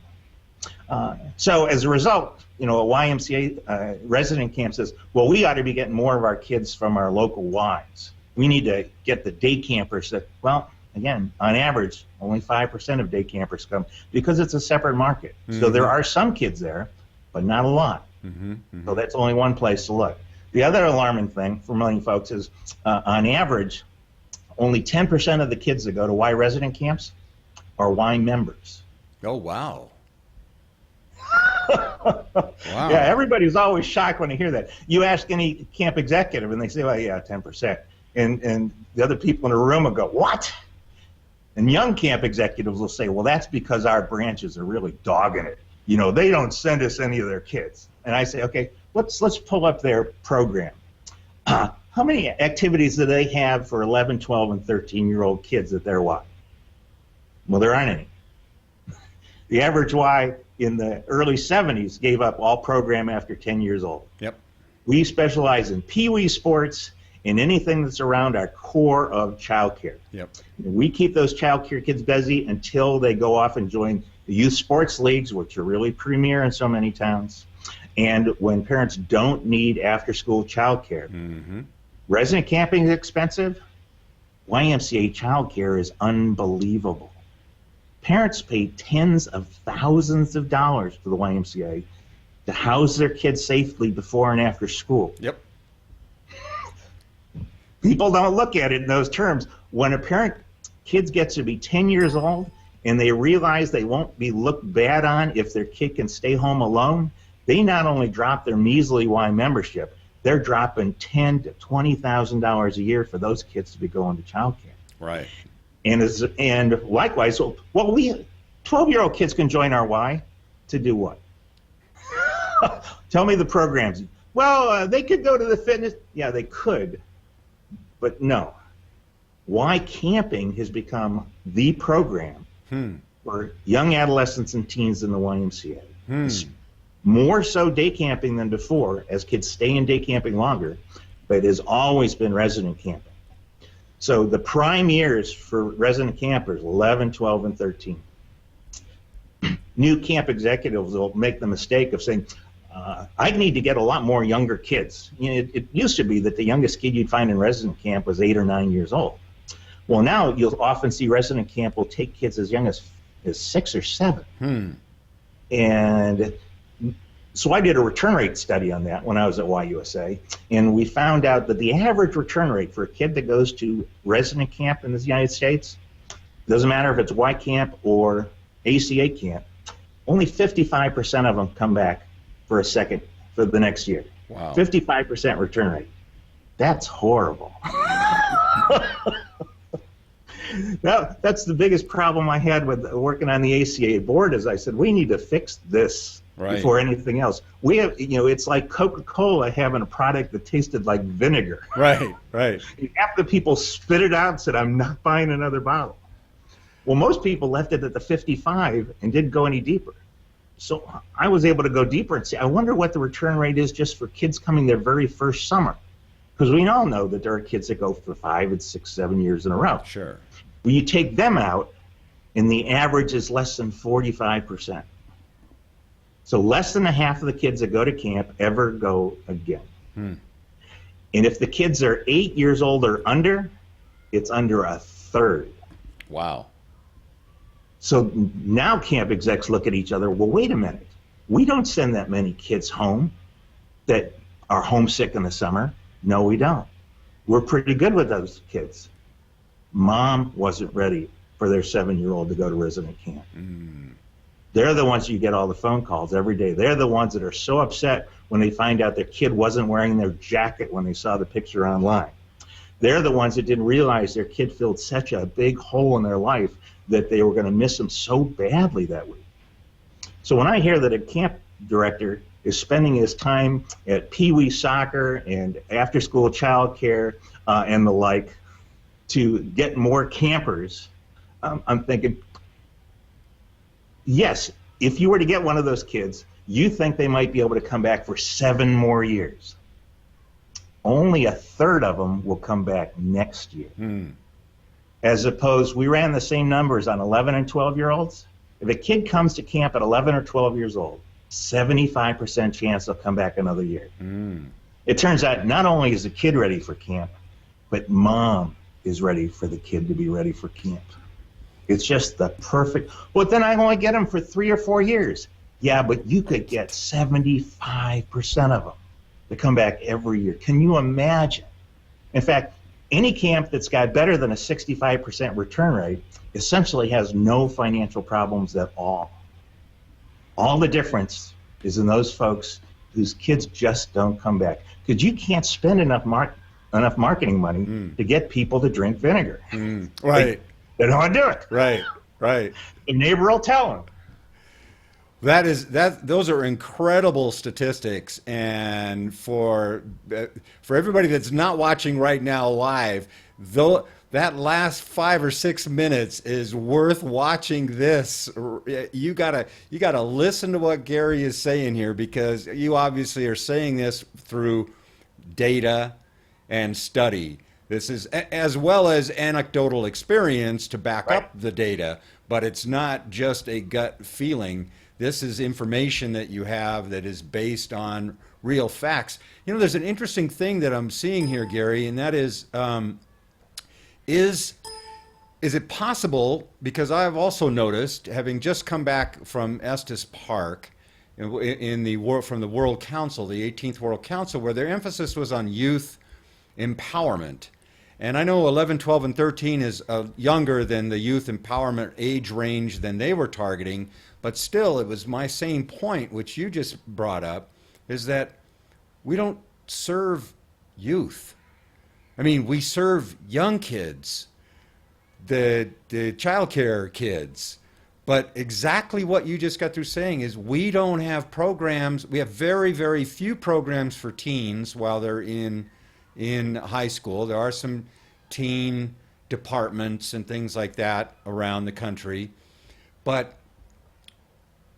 So as a result, a YMCA resident camp says, well, we ought to be getting more of our kids from our local Ys. We need to get the day campers that, well, again, on average, only 5% of day campers come because it's a separate market. So there are some kids there, but not a lot. So that's only one place to look. The other alarming thing for many folks is, on average, only 10% of the kids that go to Y resident camps are Y members. Oh, wow. Wow. Yeah, everybody's always shocked when they hear that. You ask any camp executive, and they say, well, yeah, 10%. And the other people in the room will go, what? And young camp executives will say, well, that's because our branches are really dogging it. They don't send us any of their kids. And I say, okay, let's pull up their program. How many activities do they have for 11, 12, and 13-year-old kids at their Y? Well, there aren't any. The average Y in the early 70s gave up all program after 10 years old. Yep. We specialize in pee-wee sports and anything that's around our core of childcare. Yep. We keep those childcare kids busy until they go off and join the youth sports leagues, which are really premier in so many towns. And when parents don't need after-school childcare, resident camping is expensive. YMCA childcare is unbelievable. Parents pay tens of thousands of dollars for the YMCA to house their kids safely before and after school. Yep. People don't look at it in those terms. When a kids get to be 10 years old and they realize they won't be looked bad on if their kid can stay home alone, they not only drop their measly Y membership, they're dropping $10,000 to $20,000 a year for those kids to be going to childcare. Right. And likewise, 12-year-old kids can join our Y to do what? Tell me the programs. Well, they could go to the fitness. Yeah, they could, but no. Y camping has become the program for young adolescents and teens in the YMCA. It's more so day camping than before, as kids stay in day camping longer, but it has always been resident camping. So the prime years for resident campers, 11, 12, and 13. New camp executives will make the mistake of saying, I need to get a lot more younger kids. It used to be that the youngest kid you'd find in resident camp was 8 or 9 years old. Well, now you'll often see resident camp will take kids as young as 6 or 7. And So I did a return rate study on that when I was at YUSA, and we found out that the average return rate for a kid that goes to resident camp in the United States, doesn't matter if it's Y camp or ACA camp, only 55% of them come back for the next year. Wow. 55% return rate. That's horrible. That's the biggest problem I had with working on the ACA board is I said, we need to fix this before anything else. We have, it's like Coca-Cola having a product that tasted like vinegar. Right. Half the people spit it out and said, I'm not buying another bottle. Well, most people left it at the 55 and didn't go any deeper. So I was able to go deeper and say, I wonder what the return rate is just for kids coming their very first summer. Because we all know that there are kids that go for 5 and 6, 7 years in a row. Sure. When you take them out, and the average is less than 45%. So less than a half of the kids that go to camp ever go again. And if the kids are 8 years old or under, it's under a third. Wow. So now camp execs look at each other, well, wait a minute. We don't send that many kids home that are homesick in the summer. No, we don't. We're pretty good with those kids. Mom wasn't ready for their 7-year-old to go to resident camp. They're the ones you get all the phone calls every day. They're the ones that are so upset when they find out their kid wasn't wearing their jacket when they saw the picture online. They're the ones that didn't realize their kid filled such a big hole in their life that they were going to miss them so badly that week. So when I hear that a camp director is spending his time at Pee-wee soccer and after-school childcare and the like to get more campers, I'm thinking, yes, if you were to get one of those kids, you think they might be able to come back for 7 more years. Only a third of them will come back next year. As opposed, we ran the same numbers on 11 and 12-year-olds. If a kid comes to camp at 11 or 12 years old, 75% chance they'll come back another year. It turns out not only is the kid ready for camp, but mom is ready for the kid to be ready for camp. It's just the perfect, well, then I only get them for 3 or 4 years. Yeah, but you could get 75% of them to come back every year. Can you imagine? In fact, any camp that's got better than a 65% return rate essentially has no financial problems at all. All the difference is in those folks whose kids just don't come back. Because you can't spend enough marketing money to get people to drink vinegar. Right. They don't want to do it. Right. The neighbor will tell them. Those are incredible statistics, and for everybody that's not watching right now live, though that last 5 or 6 minutes is worth watching. This you gotta listen to what Gary is saying here, because you obviously are saying this through data and study. This is as well as anecdotal experience to back up the data, but it's not just a gut feeling. This is information that you have that is based on real facts. There's an interesting thing that I'm seeing here, Gary, and that is it possible, because I've also noticed, having just come back from Estes Park from the World Council, the 18th World Council, where their emphasis was on youth empowerment. And I know 11, 12, and 13 is younger than the youth empowerment age range than they were targeting, but still, it was my same point, which you just brought up, is that we don't serve youth. I mean, we serve young kids, the child care kids, but exactly what you just got through saying is we don't have programs. We have very, very few programs for teens while they're in high school. There are some teen departments and things like that around the country, but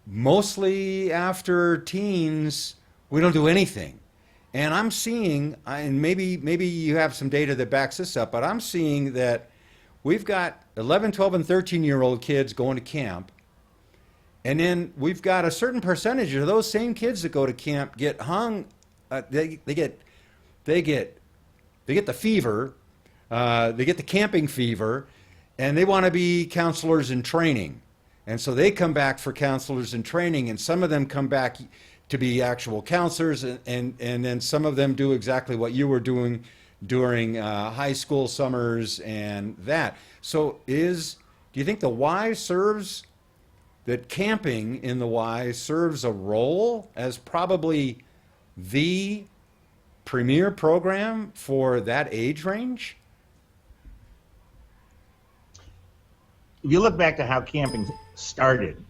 mostly after teens, we don't do anything. And I'm seeing, and maybe you have some data that backs this up, but I'm seeing that we've got 11, 12, and 13-year-old kids going to camp, and then we've got a certain percentage of those same kids that go to camp get hung. They get the fever, they get the camping fever, and they want to be counselors in training. And so they come back for counselors in training, and some of them come back to be actual counselors, and then some of them do exactly what you were doing during high school summers and that. So do you think the Y serves, that camping in the Y serves a role as probably the premier program for that age range? If you look back to how camping started,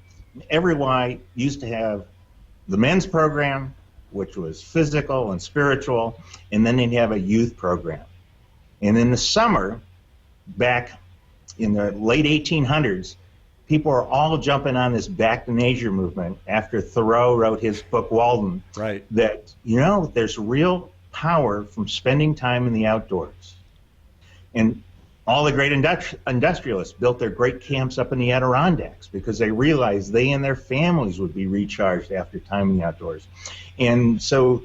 every Y used to have the men's program, which was physical and spiritual, and then they'd have a youth program. And in the summer, back in the late 1800s, people were all jumping on this back to nature movement after Thoreau wrote his book Walden. Right. That, there's real power from spending time in the outdoors. And all the great industrialists built their great camps up in the Adirondacks because they realized they and their families would be recharged after time in the outdoors. And so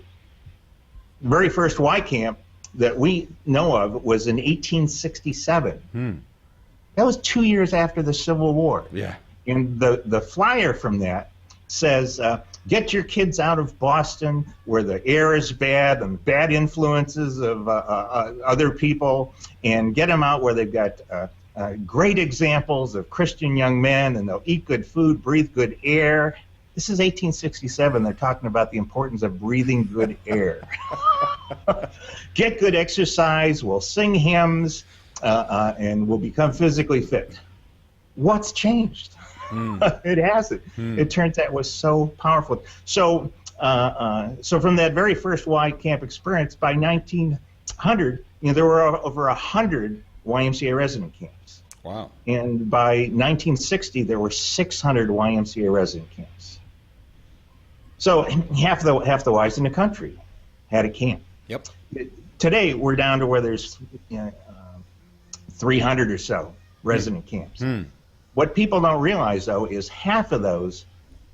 the very first Y camp that we know of was in 1867. That was 2 years after the Civil War. Yeah. And the flyer from that says, get your kids out of Boston where the air is bad and bad influences of other people, and get them out where they've got great examples of Christian young men, and they'll eat good food, breathe good air. This is 1867. They're talking about the importance of breathing good air. Get good exercise, we'll sing hymns, and we'll become physically fit. What's changed? It hasn't. It turns out it was so powerful. So from that very first Y camp experience, by 1900, there were over 100 YMCA resident camps. Wow. And by 1960, there were 600 YMCA resident camps. So half the Ys in the country had a camp. Yep. Today, we're down to where there's 300 or so resident camps. What people don't realize, though, is half of those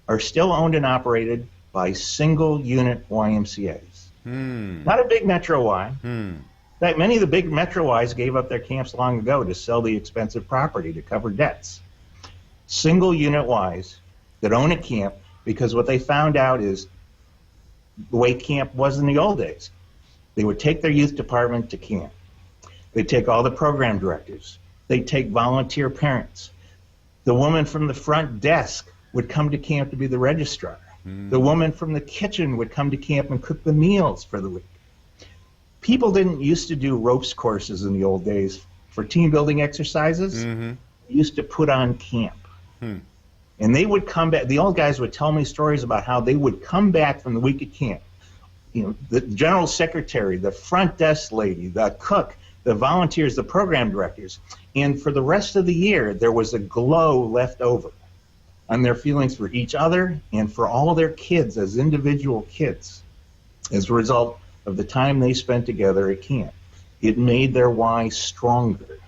are still owned and operated by single unit YMCAs. Not a big Metro Y. In fact, many of the big Metro Ys gave up their camps long ago to sell the expensive property to cover debts. Single unit Ys that own a camp, because what they found out is the way camp was in the old days. They would take their youth department to camp. They'd take all the program directors. They'd take volunteer parents. The woman from the front desk would come to camp to be the registrar. The woman from the kitchen would come to camp and cook the meals for the week. People didn't used to do ropes courses in the old days for team building exercises. They used to put on camp. And they would come back. The old guys would tell me stories about how they would come back from the week at camp. The general secretary, the front desk lady, the cook, the volunteers, the program directors. And for the rest of the year, there was a glow left over on their feelings for each other and for all their kids as individual kids as a result of the time they spent together at camp. It made their Y stronger.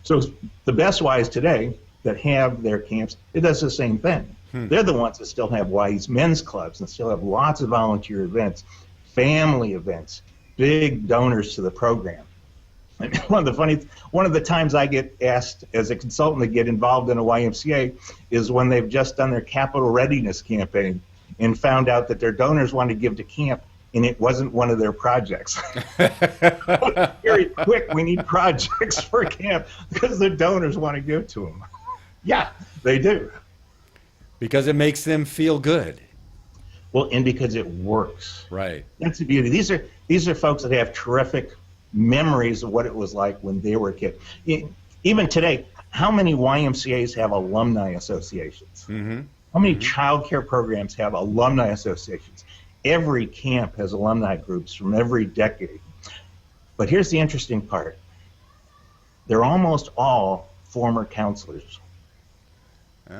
So the best Ys today that have their camps, it does the same thing. They're the ones that still have Ys men's clubs and still have lots of volunteer events, family events, big donors to the program. And one of the times I get asked as a consultant to get involved in a YMCA is when they've just done their capital readiness campaign and found out that their donors want to give to camp and it wasn't one of their projects. Very quick, we need projects for camp because the donors want to give to them. Yeah, they do. Because it makes them feel good. Well, and because it works. Right. That's the beauty. These are folks that have terrific memories of what it was like when they were a kid. Even today, how many YMCAs have alumni associations? How many child care programs have alumni associations? Every camp has alumni groups from every decade. But here's the interesting part. They're almost all former counselors.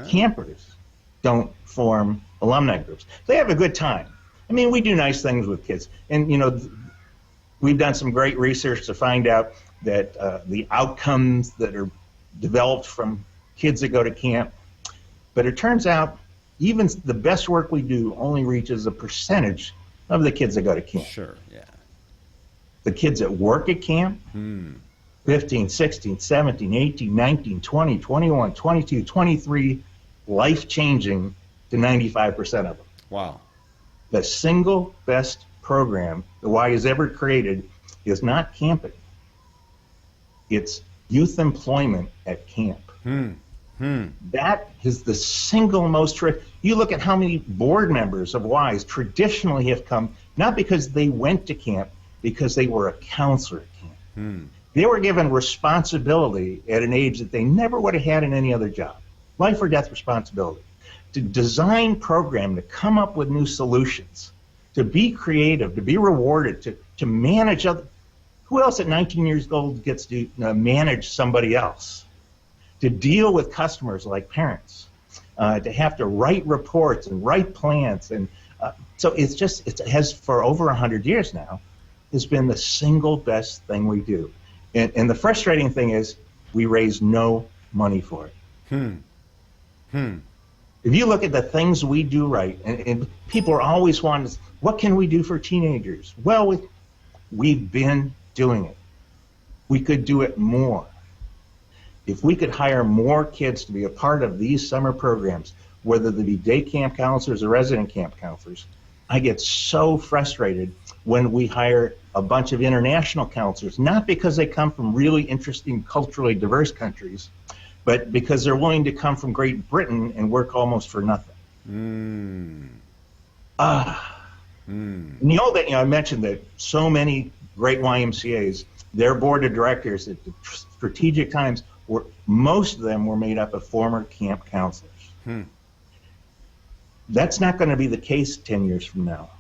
Campers don't form alumni groups. They have a good time. I mean, we do nice things with kids. And, we've done some great research to find out that the outcomes that are developed from kids that go to camp. But it turns out even the best work we do only reaches a percentage of the kids that go to camp. Sure, yeah. The kids that work at camp, 15, 16, 17, 18, 19, 20, 21, 22, 23, life-changing to 95% of them. Wow. The single best program the Y has ever created is not camping. It's youth employment at camp. That is the single most you look at how many board members of Ys traditionally have come, not because they went to camp, because they were a counselor at camp. They were given responsibility at an age that they never would have had in any other job. Life or death responsibility. To design program, to come up with new solutions, to be creative, to be rewarded, to manage other. Who else at 19 years old gets to manage somebody else? To deal with customers like parents, to have to write reports and write plans. And so it has for over 100 years now, has been the single best thing we do. And the frustrating thing is we raise no money for it. If you look at the things we do right, and people are always wanting, what can we do for teenagers? Well, we've been doing it. We could do it more. If we could hire more kids to be a part of these summer programs, whether they be day camp counselors or resident camp counselors, I get so frustrated when we hire a bunch of international counselors, not because they come from really interesting, culturally diverse countries, but because they're willing to come from Great Britain and work almost for nothing. And I mentioned that so many great YMCAs, their board of directors at the strategic times, most of them were made up of former camp counselors. That's not going to be the case 10 years from now,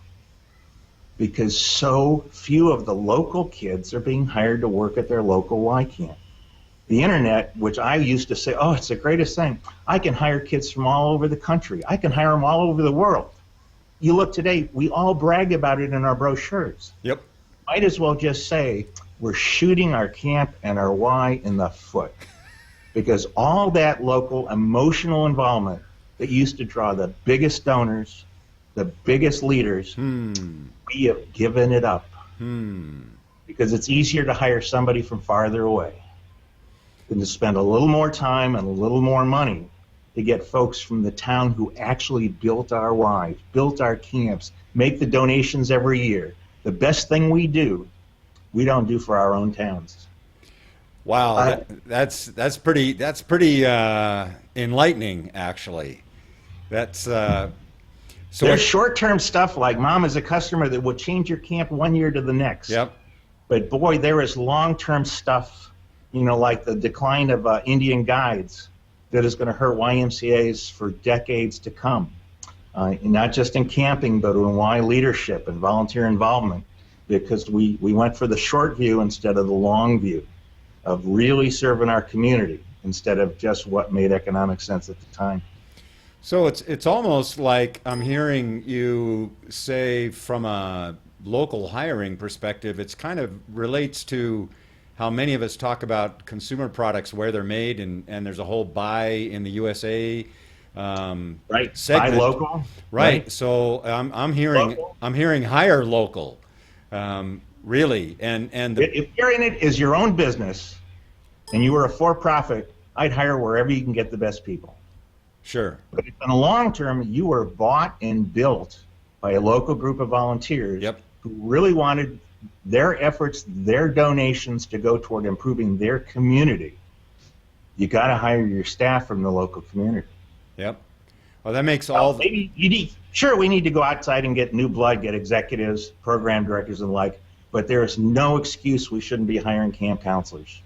because so few of the local kids are being hired to work at their local Y camp. The internet, which I used to say, oh, it's the greatest thing. I can hire kids from all over the country. I can hire them all over the world. You look today, we all brag about it in our brochures. Yep. Might as well just say we're shooting our camp and our Y in the foot, because all that local emotional involvement that used to draw the biggest donors, the biggest leaders, we have given it up because it's easier to hire somebody from farther away than to spend a little more time and a little more money to get folks from the town who actually built our Ys, built our camps, make the donations every year. The best thing we do, we don't do for our own towns. Wow, that's pretty enlightening, actually. That's so. There's short-term stuff like Mom is a customer that will change your camp one year to the next. Yep. But boy, there is long-term stuff, like the decline of Indian guides that is going to hurt YMCA's for decades to come. Not just in camping, but in Y leadership and volunteer involvement, because we went for the short view instead of the long view of really serving our community instead of just what made economic sense at the time. So it's almost like I'm hearing you say from a local hiring perspective, it's kind of relates to how many of us talk about consumer products, where they're made, and there's a whole buy in the USA right segment. Buy local, right. So I'm hearing hire local, really, and if you're in it as your own business and you were a for-profit, I'd hire wherever you can get the best people. Sure. But if in the long term you were bought and built by a local group of volunteers who really wanted their efforts, their donations to go toward improving their community, you got to hire your staff from the local community. Yep. Well, that makes all. Maybe we need to go outside and get new blood, get executives, program directors, and the like. But there is no excuse we shouldn't be hiring camp counselors.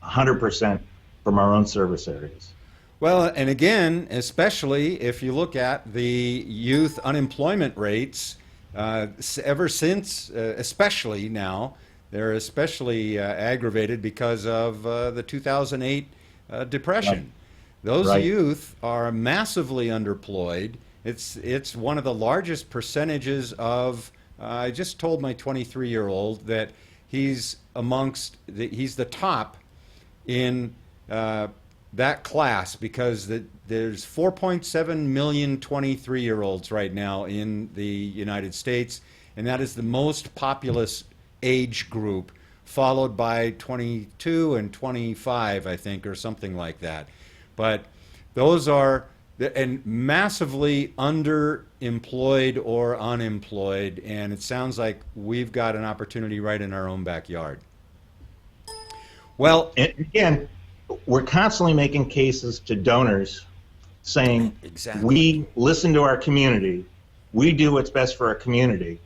100% from our own service areas. Well, and again, especially if you look at the youth unemployment rates, ever since, especially now, they're especially aggravated because of the 2008 depression. Right. Those youth are massively underemployed. It's one of the largest percentages of. I just told my 23-year-old that he's the top in that class, because there's 4.7 million 23-year-olds right now in the United States, and that is the most populous age group, followed by 22 and 25, I think, or something like that. But those are and massively underemployed or unemployed, and it sounds like we've got an opportunity right in our own backyard. Well, And again, we're constantly making cases to donors saying, exactly. we listen to our community, we do what's best for our community.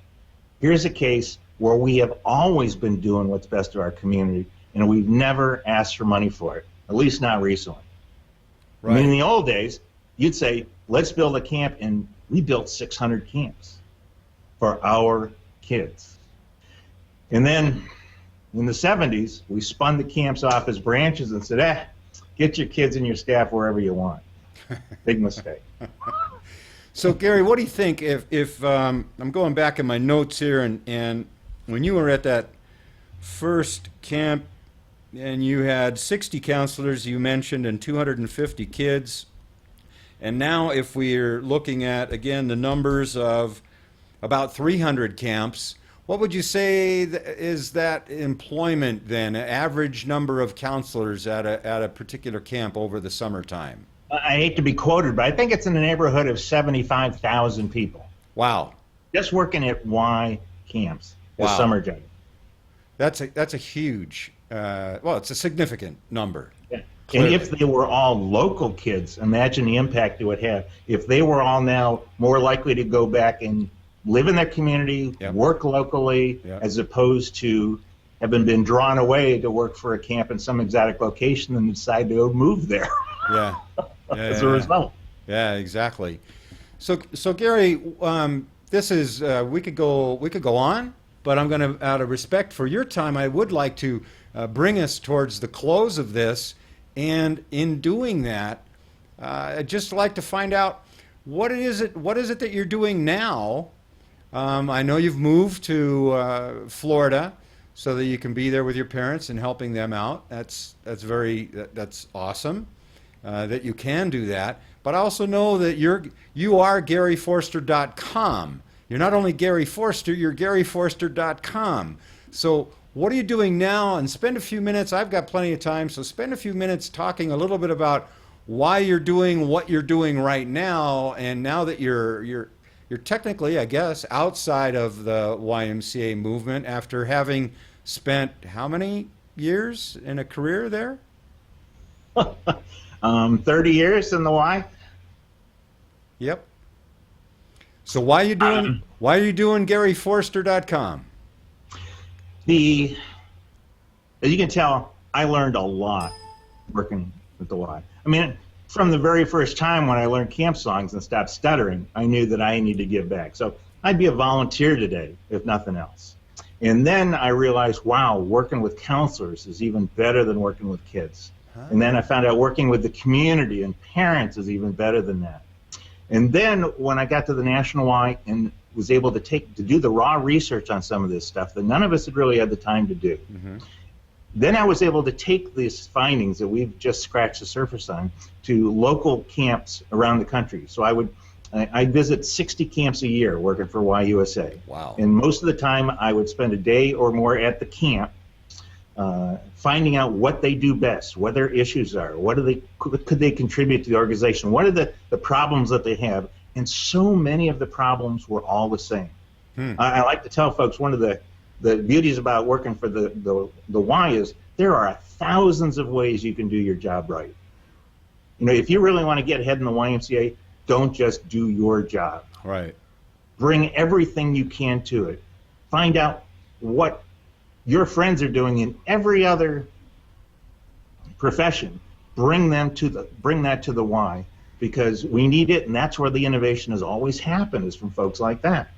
Here's a case where we have always been doing what's best for our community, and we've never asked for money for it, at least not recently. Right. I mean, in the old days, you'd say, let's build a camp, and we built 600 camps for our kids. And then in the 70s, we spun the camps off as branches and said, get your kids and your staff wherever you want. Big mistake. So, Gary, what do you think if I'm going back in my notes here, and when you were at that first camp and you had 60 counselors, you mentioned, and 250 kids, and now if we're looking at, again, the numbers of about 300 camps, what would you say is that employment then, average number of counselors at a particular camp over the summertime? I hate to be quoted, but I think it's in the neighborhood of 75,000 people. Wow. Just working at Y camps as Wow. summer jobs. That's a huge, well, it's a significant number. Yeah. And Clearly. if they were all local kids, imagine the impact it would have. If they were all now more likely to go back and live in their community, Yep. work locally, Yep. as opposed to having been drawn away to work for a camp in some exotic location and decide to go move there Yeah. as a result. Yeah, exactly. So Gary, this is we could go on, but I'm going to, out of respect for your time, I would like to bring us towards the close of this. And in doing that, I'd just like to find out what is it that you're doing now. I know you've moved to Florida so that you can be there with your parents and helping them out. That's awesome that you can do that. But I also know that you are GaryForster.com. You're not only Gary Forster, you're GaryForster.com. So what are you doing now? And spend a few minutes. I've got plenty of time, so spend a few minutes talking a little bit about why you're doing what you're doing right now. And now that you're technically, I guess, outside of the YMCA movement after having spent how many years in a career there? 30 years in the Y. Yep. So why are you doing GaryForster.com? As you can tell, I learned a lot working with the Y. I mean, from the very first time when I learned camp songs and stopped stuttering, I knew that I needed to give back. So I'd be a volunteer today, if nothing else. And then I realized, wow, working with counselors is even better than working with kids. Huh? And then I found out working with the community and parents is even better than that. And then when I got to the National Y and was able to do the raw research on some of this stuff that none of us had really had the time to do. Mm-hmm. Then I was able to take these findings that we've just scratched the surface on to local camps around the country. So I'd visit 60 camps a year working for YUSA. Wow. And most of the time I would spend a day or more at the camp finding out what they do best, what their issues are, could they contribute to the organization, what are the problems that they have. And so many of the problems were all the same. I like to tell folks one of the beauties about working for the Y is there are thousands of ways you can do your job right. You know, if you really want to get ahead in the YMCA, don't just do your job. Right. Bring everything you can to it. Find out what your friends are doing in every other profession. Bring that to the Y, because we need it, and that's where the innovation has always happened, is from folks like that.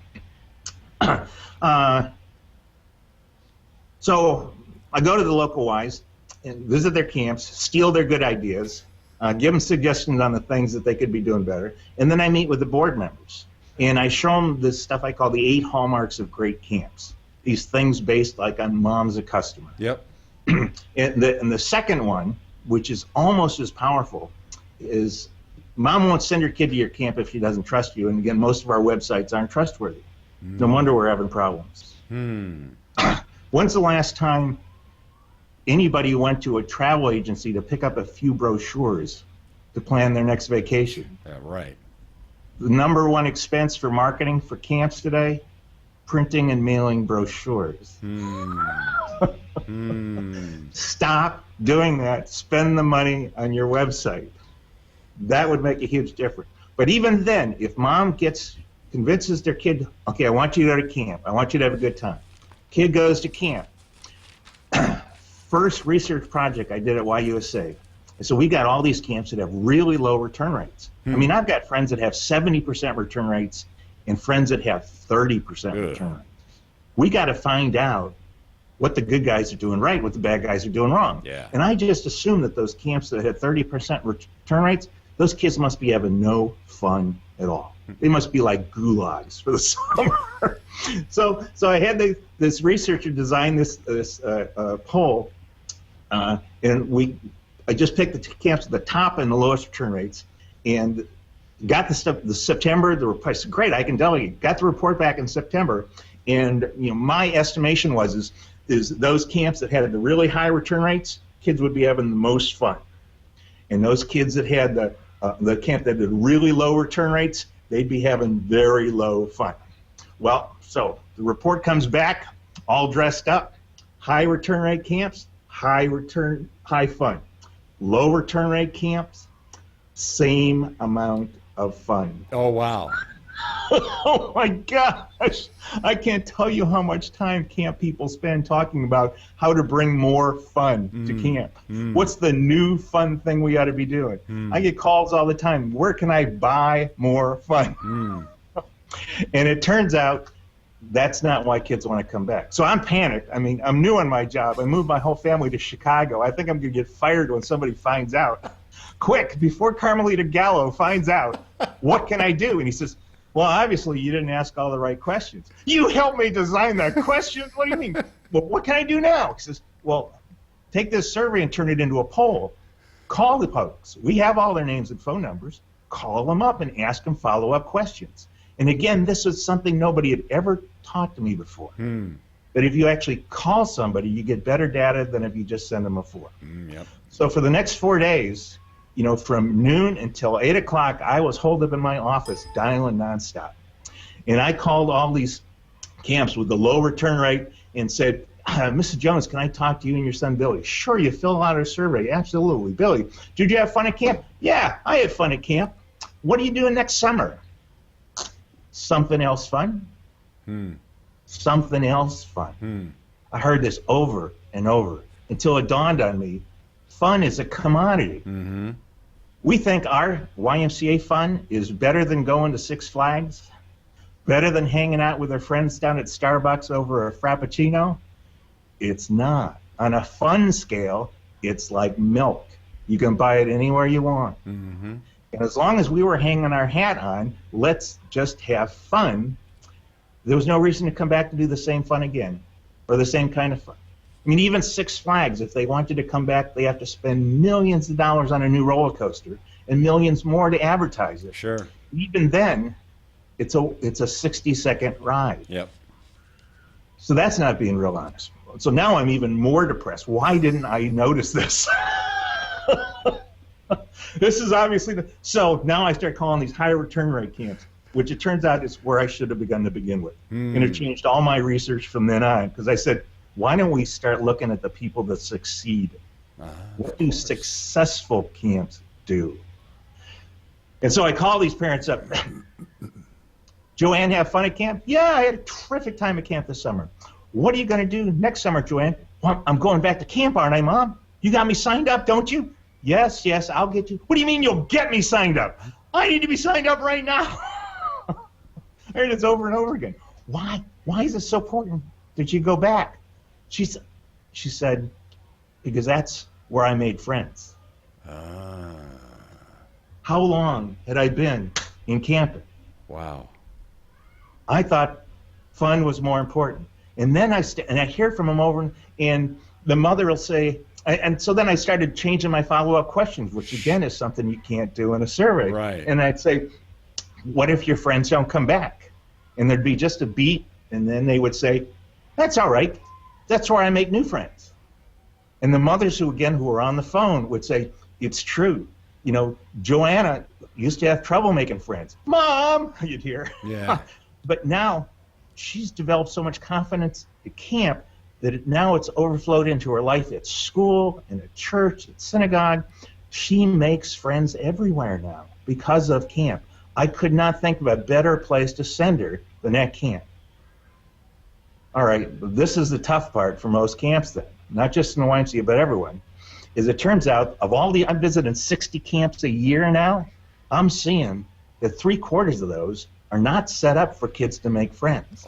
So I go to the local Ys and visit their camps, steal their good ideas, give them suggestions on the things that they could be doing better, and then I meet with the board members. And I show them this stuff I call the 8 hallmarks of great camps. These things based like on mom's a customer. Yep. And the second one, which is almost as powerful, is mom won't send her kid to your camp if she doesn't trust you. And again, most of our websites aren't trustworthy. No wonder we're having problems. When's the last time anybody went to a travel agency to pick up a few brochures to plan their next vacation. Yeah, right. The number one expense for marketing for camps today, printing and mailing brochures. Stop doing that. Spend the money on your website. That would make a huge difference. But even then, if mom convinces their kid, okay, I want you to go to camp. I want you to have a good time. Kid goes to camp. First research project I did at YUSA. So we got all these camps that have really low return rates. I mean, I've got friends that have 70% return rates and friends that have 30% return rates. We got to find out what the good guys are doing right, what the bad guys are doing wrong. Yeah. And I just assume that those camps that had 30% return rates, those kids must be having no fun at all. They must be like gulags for the summer. So I had this researcher design this poll, and I just picked the camps at the top and the lowest return rates, and got the September. I said, great, I can delegate. Got the report back in September, and my estimation is those camps that had the really high return rates, kids would be having the most fun, and those kids that had the camp that had really low return rates, they'd be having very low fun. Well, so the report comes back, all dressed up, high return rate camps, high fun. Low return rate camps, same amount of fun. Oh, wow. Oh my gosh. I can't tell you how much time camp people spend talking about how to bring more fun to camp. What's the new fun thing we ought to be doing? I get calls all the time. Where can I buy more fun? And it turns out that's not why kids want to come back. So I'm panicked. I mean, I'm new on my job. I moved my whole family to Chicago. I think I'm going to get fired when somebody finds out. Quick, before Carmelita Gallo finds out, what can I do? And he says, well, obviously you didn't ask all the right questions. You helped me design that question? What do you mean? Well, what can I do now? He says, well, take this survey and turn it into a poll. Call the folks. We have all their names and phone numbers. Call them up and ask them follow-up questions. And again, this is something nobody had ever taught to me before. That if you actually call somebody, you get better data than if you just send them a form. Yep. So for the next 4 days, from noon until 8 o'clock, I was holed up in my office dialing nonstop. And I called all these camps with the low return rate and said, Mrs. Jones, can I talk to you and your son Billy? Sure, you fill out a survey. Absolutely. Billy, did you have fun at camp? Yeah, I had fun at camp. What are you doing next summer? Something else fun? Something else fun. I heard this over and over until it dawned on me, fun is a commodity. We think our YMCA fun is better than going to Six Flags, better than hanging out with our friends down at Starbucks over a Frappuccino. It's not. On a fun scale, it's like milk. You can buy it anywhere you want. And as long as we were hanging our hat on, let's just have fun, there was no reason to come back to do the same fun again, or the same kind of fun. I mean, even Six Flags, if they wanted to come back, they have to spend millions of dollars on a new roller coaster and millions more to advertise it. Sure. Even then, it's a 60-second ride. Yep. So that's not being real honest. So now I'm even more depressed. Why didn't I notice this? This is obviously so now I start calling these high return rate camps, which it turns out is where I should have begun to begin with. And it changed all my research from then on, because I said, why don't we start looking at the people that succeed? What do successful camps do? And so I call these parents up. Joanne, have fun at camp? Yeah, I had a terrific time at camp this summer. What are you going to do next summer, Joanne? Well, I'm going back to camp, aren't I, Mom? You got me signed up, don't you? Yes, I'll get you. What do you mean you'll get me signed up? I need to be signed up right now. I heard this over and over again. Why is it so important that you go back? She said, because that's where I made friends. How long had I been in camping? Wow. I thought fun was more important. And then I hear from them over, and the mother will say, and so then I started changing my follow-up questions, which again is something you can't do in a survey. Right. And I'd say, what if your friends don't come back? And there'd be just a beat, and then they would say, that's all right. That's where I make new friends. And the mothers who were on the phone would say, it's true. Joanna used to have trouble making friends. Mom, you'd hear. Yeah. But now she's developed so much confidence at camp that now it's overflowed into her life at school, in a church, at synagogue. She makes friends everywhere now because of camp. I could not think of a better place to send her than at camp. All right, this is the tough part for most camps then, not just in the YMCA, but everyone, is it turns out I'm visiting 60 camps a year now, I'm seeing that 3/4 of those are not set up for kids to make friends.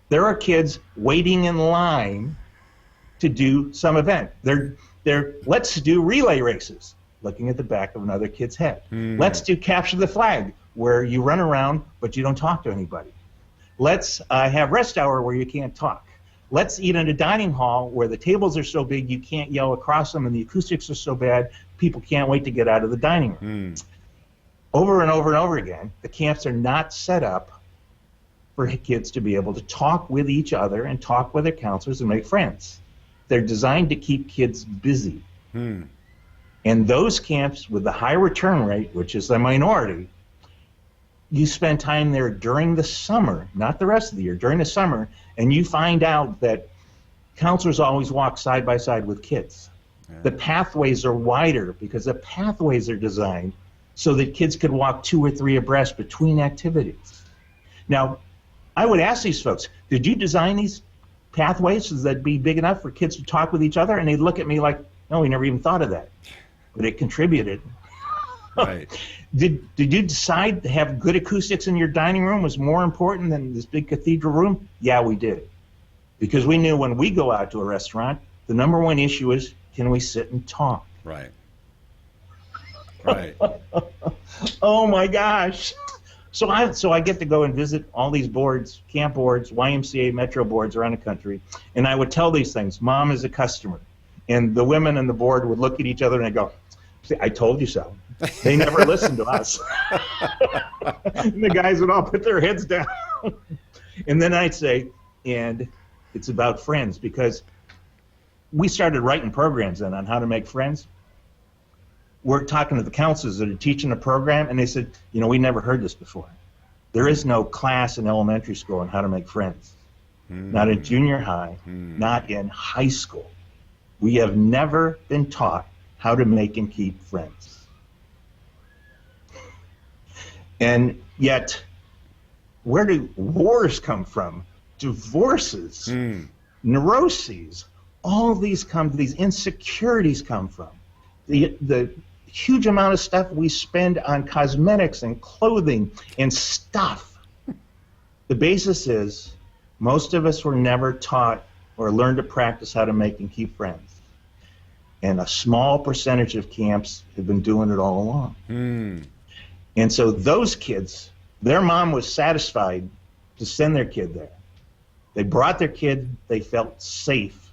There are kids waiting in line to do some event. They're let's do relay races, looking at the back of another kid's head. Let's do capture the flag, where you run around but you don't talk to anybody. Let's have rest hour where you can't talk. Let's eat in a dining hall where the tables are so big you can't yell across them and the acoustics are so bad people can't wait to get out of the dining room. Over and over and over again, the camps are not set up for kids to be able to talk with each other and talk with their counselors and make friends. They're designed to keep kids busy. And those camps with the high return rate, which is the minority, you spend time there during the summer, not the rest of the year, during the summer, and you find out that counselors always walk side by side with kids. Yeah. The pathways are wider because the pathways are designed so that kids could walk 2 or 3 abreast between activities. Now, I would ask these folks, did you design these pathways so that'd be big enough for kids to talk with each other? And they'd look at me like, no, we never even thought of that. But it contributed. Right. Did you decide to have good acoustics in your dining room was more important than this big cathedral room? Yeah, we did. Because we knew when we go out to a restaurant, the number one issue is, can we sit and talk? Right. Right. Oh my gosh. So I get to go and visit all these boards, camp boards, YMCA, Metro boards around the country, and I would tell these things. Mom is a customer. And the women on the board would look at each other and they'd go, see, I told you so. They never listened to us. And the guys would all put their heads down. And then I'd say, and it's about friends, because we started writing programs then on how to make friends. We're talking to the counselors that are teaching the program, and they said, we never heard this before. There is no class in elementary school on how to make friends. Not in junior high, not in high school. We have never been taught how to make and keep friends. And yet, where do wars come from? Divorces, neuroses, all of these insecurities come from. The huge amount of stuff we spend on cosmetics and clothing and stuff. The basis is most of us were never taught or learned to practice how to make and keep friends. And a small percentage of camps have been doing it all along. And so those kids, their mom was satisfied to send their kid there. They brought their kid, they felt safe.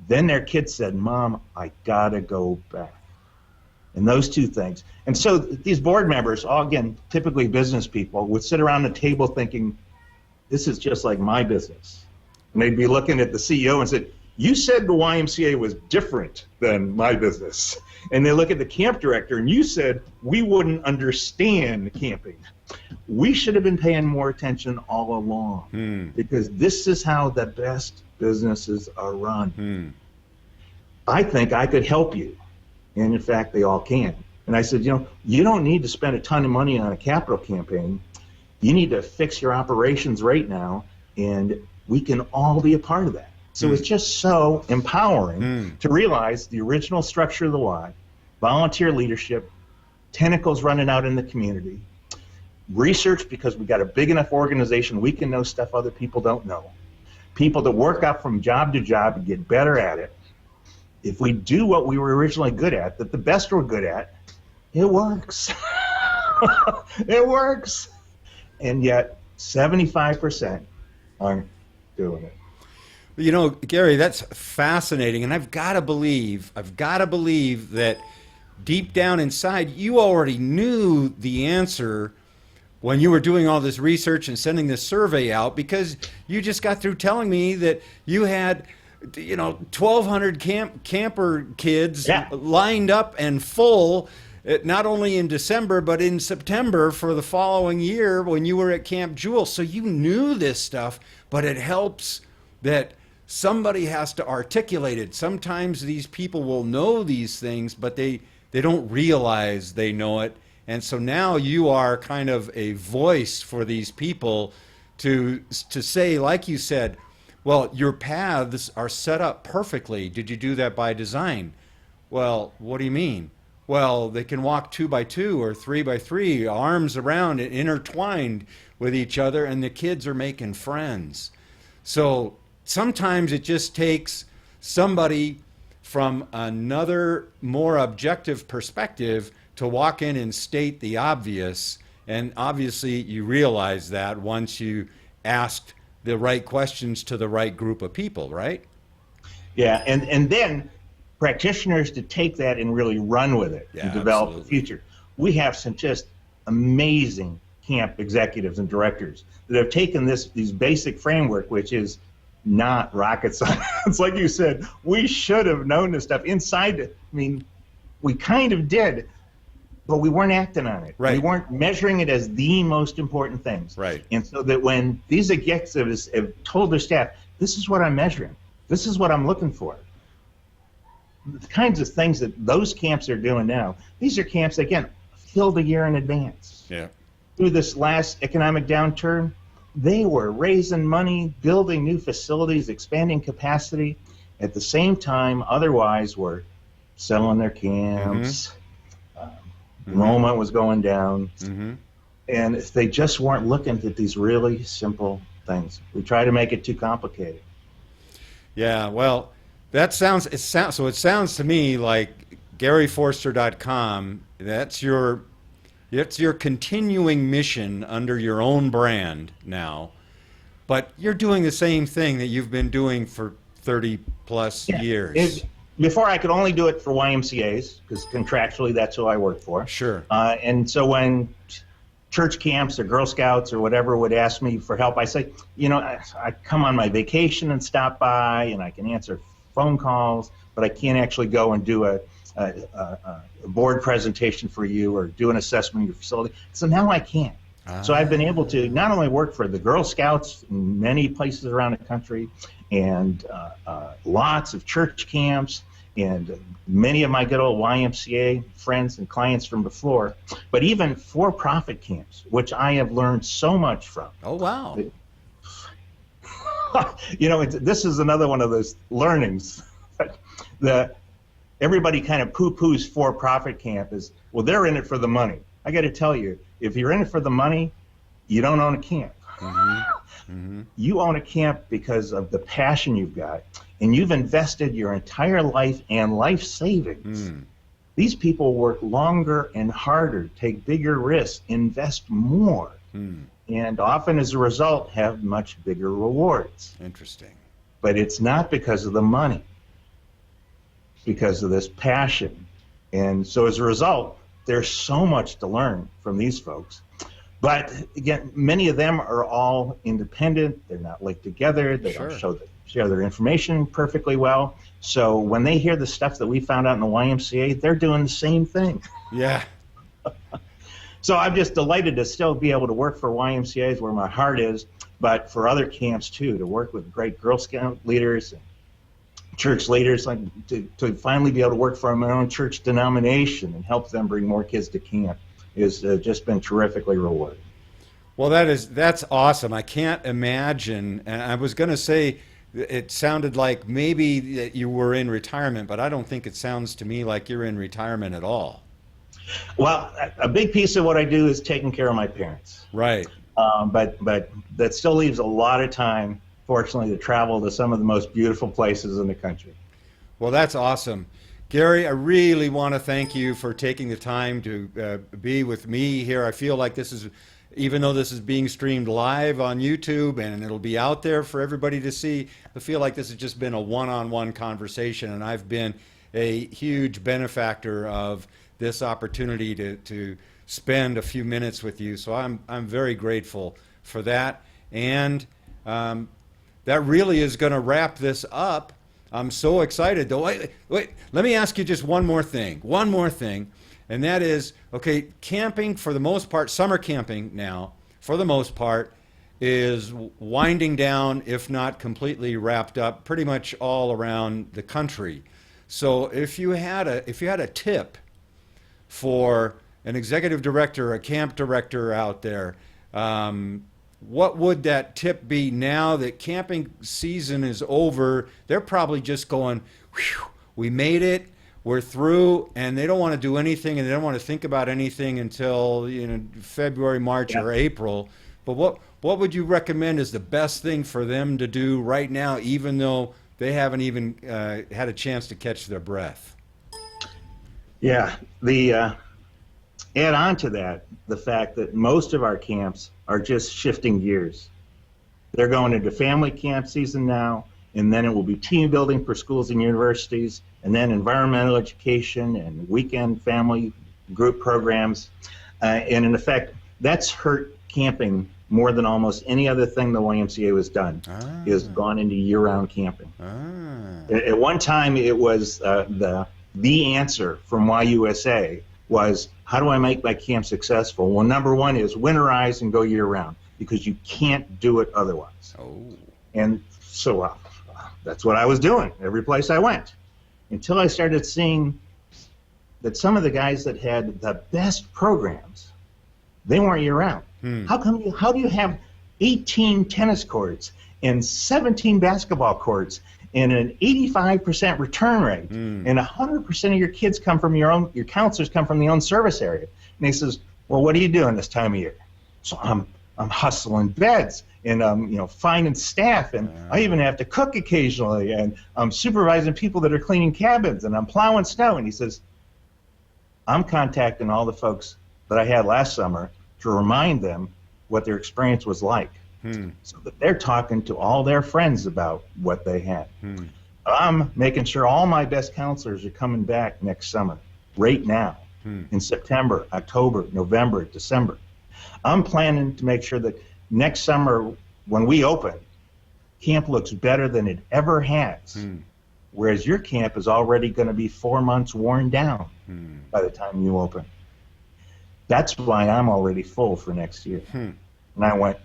Then their kid said, Mom, I gotta go back. And those two things. And so these board members, all again, typically business people, would sit around the table thinking, this is just like my business. And they'd be looking at the CEO and said, you said the YMCA was different than my business. And they look at the camp director and you said we wouldn't understand camping. We should have been paying more attention all along because this is how the best businesses are run. I think I could help you. And in fact, they all can. And I said, you don't need to spend a ton of money on a capital campaign. You need to fix your operations right now, and we can all be a part of that. So it's just so empowering to realize the original structure of the Y, volunteer leadership, tentacles running out in the community, research because we got a big enough organization we can know stuff other people don't know, people that work up from job to job and get better at it. If we do what we were originally good at, that the best we're good at, it works. It works. And yet 75% aren't doing it. Gary, that's fascinating, and I've got to believe that deep down inside, you already knew the answer when you were doing all this research and sending this survey out, because you just got through telling me that you had 1,200 camper kids Yeah. lined up and full, not only in December, but in September for the following year when you were at Camp Jewel. So you knew this stuff, but it helps that somebody has to articulate it. Sometimes these people will know these things, but they don't realize they know it. And so now you are kind of a voice for these people to say, like you said, well, your paths are set up perfectly. Did you do that by design? Well, what do you mean? Well, they can walk 2 by 2 or 3 by 3, arms around and intertwined with each other, and the kids are making friends. So sometimes it just takes somebody from another more objective perspective to walk in and state the obvious. And obviously you realize that once you asked the right questions to the right group of people, right? Yeah, and then practitioners to take that and really run with it and develop the future. We have some just amazing camp executives and directors that have taken these basic framework, which is not rocket science. Like you said, we should have known this stuff inside it. I mean, we kind of did, but we weren't acting on it. Right. We weren't measuring it as the most important things. Right. And so that when these executives have told their staff, this is what I'm measuring, this is what I'm looking for, the kinds of things that those camps are doing now, these are camps, again, filled a year in advance. Yeah. Through this last economic downturn, they were raising money, building new facilities, expanding capacity. At the same time, otherwise, were selling their camps. Enrollment was going down. And if they just weren't looking at these really simple things. We try to make it too complicated. Yeah, well, it sounds to me like GaryForster.com, that's your continuing mission under your own brand now, but you're doing the same thing that you've been doing for 30 plus years. Before I could only do it for YMCAs, because contractually that's who I work for. Sure. And so when church camps or Girl Scouts or whatever would ask me for help, I say, I come on my vacation and stop by, and I can answer phone calls, but I can't actually go and do a board presentation for you or do an assessment of your facility. So now I can. So I've been able to not only work for the Girl Scouts in many places around the country and lots of church camps and many of my good old YMCA friends and clients from before, but even for-profit camps, which I have learned so much from. Oh, wow. This is another one of those learnings. Everybody kind of poo-poos for-profit camp is, well, they're in it for the money. I got to tell you, if you're in it for the money, you don't own a camp. You own a camp because of the passion you've got, and you've invested your entire life and life savings. These people work longer and harder, take bigger risks, invest more, and often as a result have much bigger rewards. Interesting. But it's not because of the money. It's because of this passion. And so as a result, there's so much to learn from these folks. But again, many of them are all independent. They're not linked together. They don't share their information perfectly well. So when they hear the stuff that we found out in the YMCA, they're doing the same thing. Yeah. So I'm just delighted to still be able to work for YMCAs where my heart is, but for other camps too, to work with great Girl Scout leaders and church leaders, like to finally be able to work for my own church denomination and help them bring more kids to camp is just been terrifically rewarding. Well, that's awesome. I can't imagine, and I was going to say it sounded like maybe that you were in retirement, but I don't think it sounds to me like you're in retirement at all. Well, a big piece of what I do is taking care of my parents. Right. But that still leaves a lot of time, fortunately, to travel to some of the most beautiful places in the country. Well, that's awesome. Gary, I really want to thank you for taking the time to be with me here. I feel like this is, even though this is being streamed live on YouTube and it'll be out there for everybody to see, I feel like this has just been a one-on-one conversation, and I've been a huge benefactor of this opportunity to spend a few minutes with you. So I'm very grateful for that. And that really is going to wrap this up. I'm so excited though. Wait, let me ask you just one more thing. And that is, okay, camping for the most part, summer camping now, for the most part, is winding down, if not completely wrapped up, pretty much all around the country. So if you had a tip for an executive director, a camp director out there, what would that tip be now that camping season is over? They're probably just going, whew, we made it, we're through, and they don't want to do anything, and they don't want to think about anything until February, March, or April. But what would you recommend is the best thing for them to do right now, even though they haven't even had a chance to catch their breath? Yeah, add on to that the fact that most of our camps are just shifting gears. They're going into family camp season now, and then it will be team building for schools and universities, and then environmental education and weekend family group programs. And in effect, that's hurt camping more than almost any other thing the YMCA has done, is gone into year-round camping. At one time, it was the answer from YUSA was, how do I make my camp successful? Well, number one is winterize and go year-round, because you can't do it otherwise. And so that's what I was doing every place I went, until I started seeing that some of the guys that had the best programs, they weren't year-round. How do you have 18 tennis courts and 17 basketball courts and an 85% return rate, and 100% of your kids come from your counselors come from the own service area? And he says, well, what are you doing this time of year? So I'm hustling beds, and finding staff, and I even have to cook occasionally, and I'm supervising people that are cleaning cabins, and I'm plowing snow. And he says, I'm contacting all the folks that I had last summer to remind them what their experience was like, so that they're talking to all their friends about what they had. I'm making sure all my best counselors are coming back next summer, right now, in September, October, November, December. I'm planning to make sure that next summer, when we open, camp looks better than it ever has, whereas your camp is already going to be 4 months worn down by the time you open. That's why I'm already full for next year. And I went,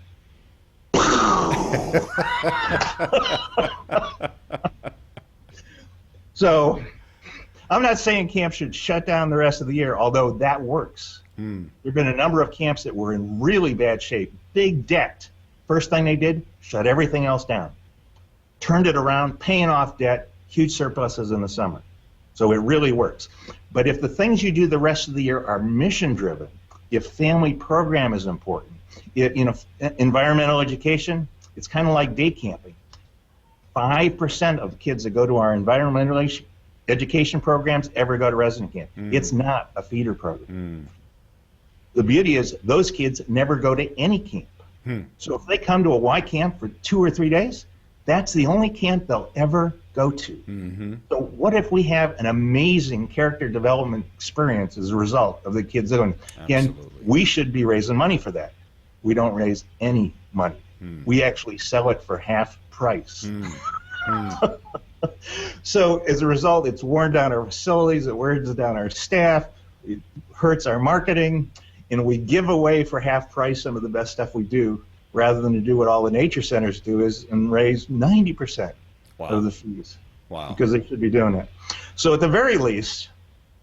so I'm not saying camp should shut down the rest of the year, although that works. There have been a number of camps that were in really bad shape, big debt. First thing they did, shut everything else down. Turned it around, paying off debt, huge surpluses in the summer. So it really works. But if the things you do the rest of the year are mission-driven, if family program is important, environmental education, it's kind of like day camping. 5% of kids that go to our environmental education programs ever go to resident camp. It's not a feeder program. The beauty is those kids never go to any camp. So if they come to a Y camp for 2 or 3 days, that's the only camp they'll ever go to. So what if we have an amazing character development experience as a result of the kids doing? Again, we should be raising money for that. We don't raise any money. We actually sell it for half price. So as a result, it's worn down our facilities, it wears down our staff, it hurts our marketing, and we give away for half price some of the best stuff we do, rather than to do what all the nature centers do and raise 90% of the fees. Because they should be doing it. So at the very least,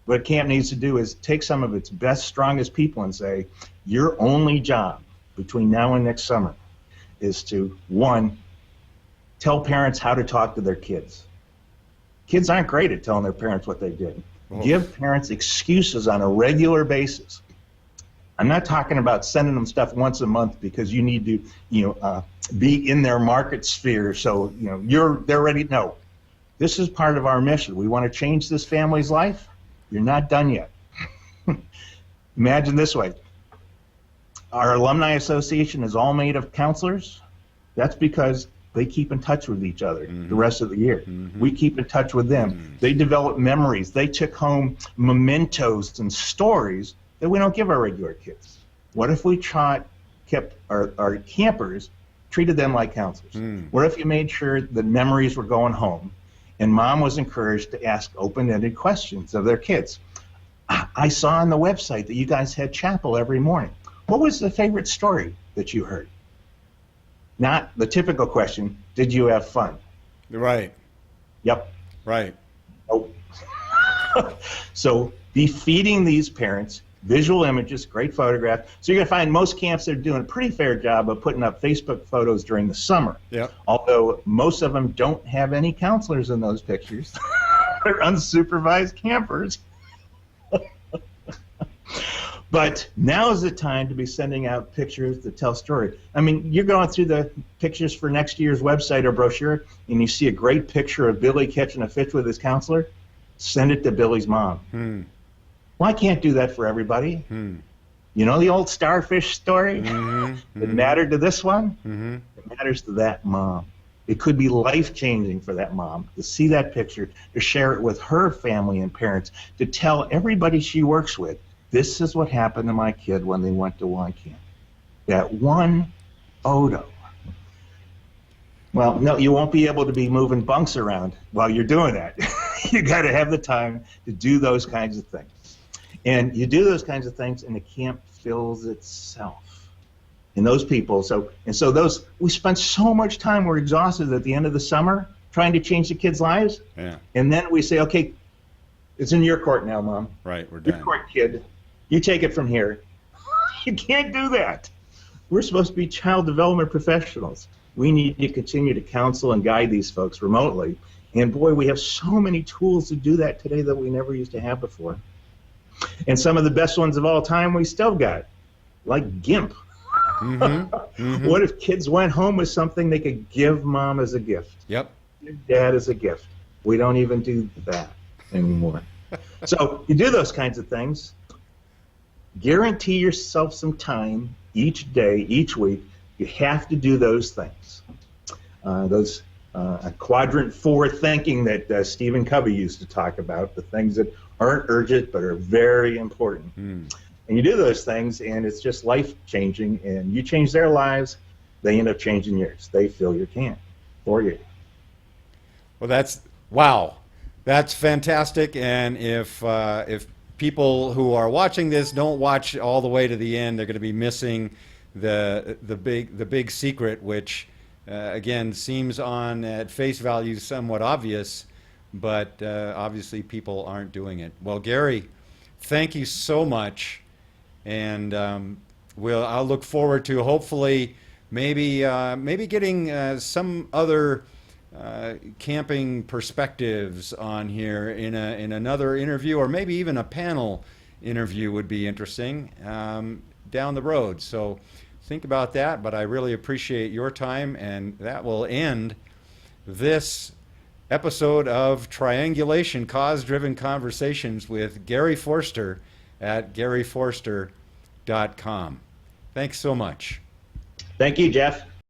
what camp needs to do is take some of its best, strongest people and say, your only job between now and next summer is to, one, tell parents how to talk to their kids. Kids aren't great at telling their parents what they did. Give parents excuses on a regular basis. I'm not talking about sending them stuff once a month because you need to, be in their market sphere. So, they're ready. No, this is part of our mission. We want to change this family's life. You're not done yet. Imagine this way. Our alumni association is all made of counselors. That's because they keep in touch with each other the rest of the year. We keep in touch with them. They develop memories. They took home mementos and stories that we don't give our regular kids. What if we kept our campers, treated them like counselors? What if you made sure that memories were going home, And mom was encouraged to ask open-ended questions of their kids. I saw on the website that you guys had chapel every morning. What was the favorite story that you heard? Not the typical question, did you have fun? Right. Yep. Right. Oh. So be feeding these parents visual images, great photograph. So you're going to find most camps are doing a pretty fair job of putting up Facebook photos during the summer. Yep. Although most of them don't have any counselors in those pictures. They're unsupervised campers. But now is the time to be sending out pictures that tell story. I mean, you're going through the pictures for next year's website or brochure, and you see a great picture of Billy catching a fish with his counselor. Send it to Billy's mom. Well, I can't do that for everybody. You know the old starfish story? It mattered to this one. It matters to that mom. It could be life-changing for that mom to see that picture, to share it with her family and parents, to tell everybody she works with, this is what happened to my kid when they went to Y camp. That one photo. Well, no, you won't be able to be moving bunks around while you're doing that. You got to have the time to do those kinds of things. And you do those kinds of things, and the camp fills itself. And those people, so those, we spend so much time, we're exhausted at the end of the summer trying to change the kids' lives. Yeah. And then we say, okay, it's in your court now, Mom. Right, we're done. Your court, kid. You take it from here. You can't do that. We're supposed to be child development professionals. We need to continue to counsel and guide these folks remotely. And boy, we have so many tools to do that today that we never used to have before. And some of the best ones of all time we still got, like GIMP. What if kids went home with something they could give mom as a gift? Yep. Give dad as a gift. We don't even do that anymore. So you do those kinds of things. Guarantee yourself some time each day, each week. You have to do those things. Those quadrant 4 thinking that Stephen Covey used to talk about, the things that aren't urgent but are very important. And you do those things, and it's just life-changing, and you change their lives, they end up changing yours. They fill your can for you. Well, wow. That's fantastic, and if people who are watching this don't watch all the way to the end, they're going to be missing the big secret, which again seems on at face value somewhat obvious, but obviously people aren't doing it. Well, Gary, thank you so much, and I'll look forward to hopefully maybe getting some other camping perspectives on here in another interview, or maybe even a panel interview would be interesting down the road. So think about that, but I really appreciate your time, and that will end this episode of Triangulation, Cause-Driven Conversations with Gary Forster at GaryForster.com. Thanks so much. Thank you, Jeff.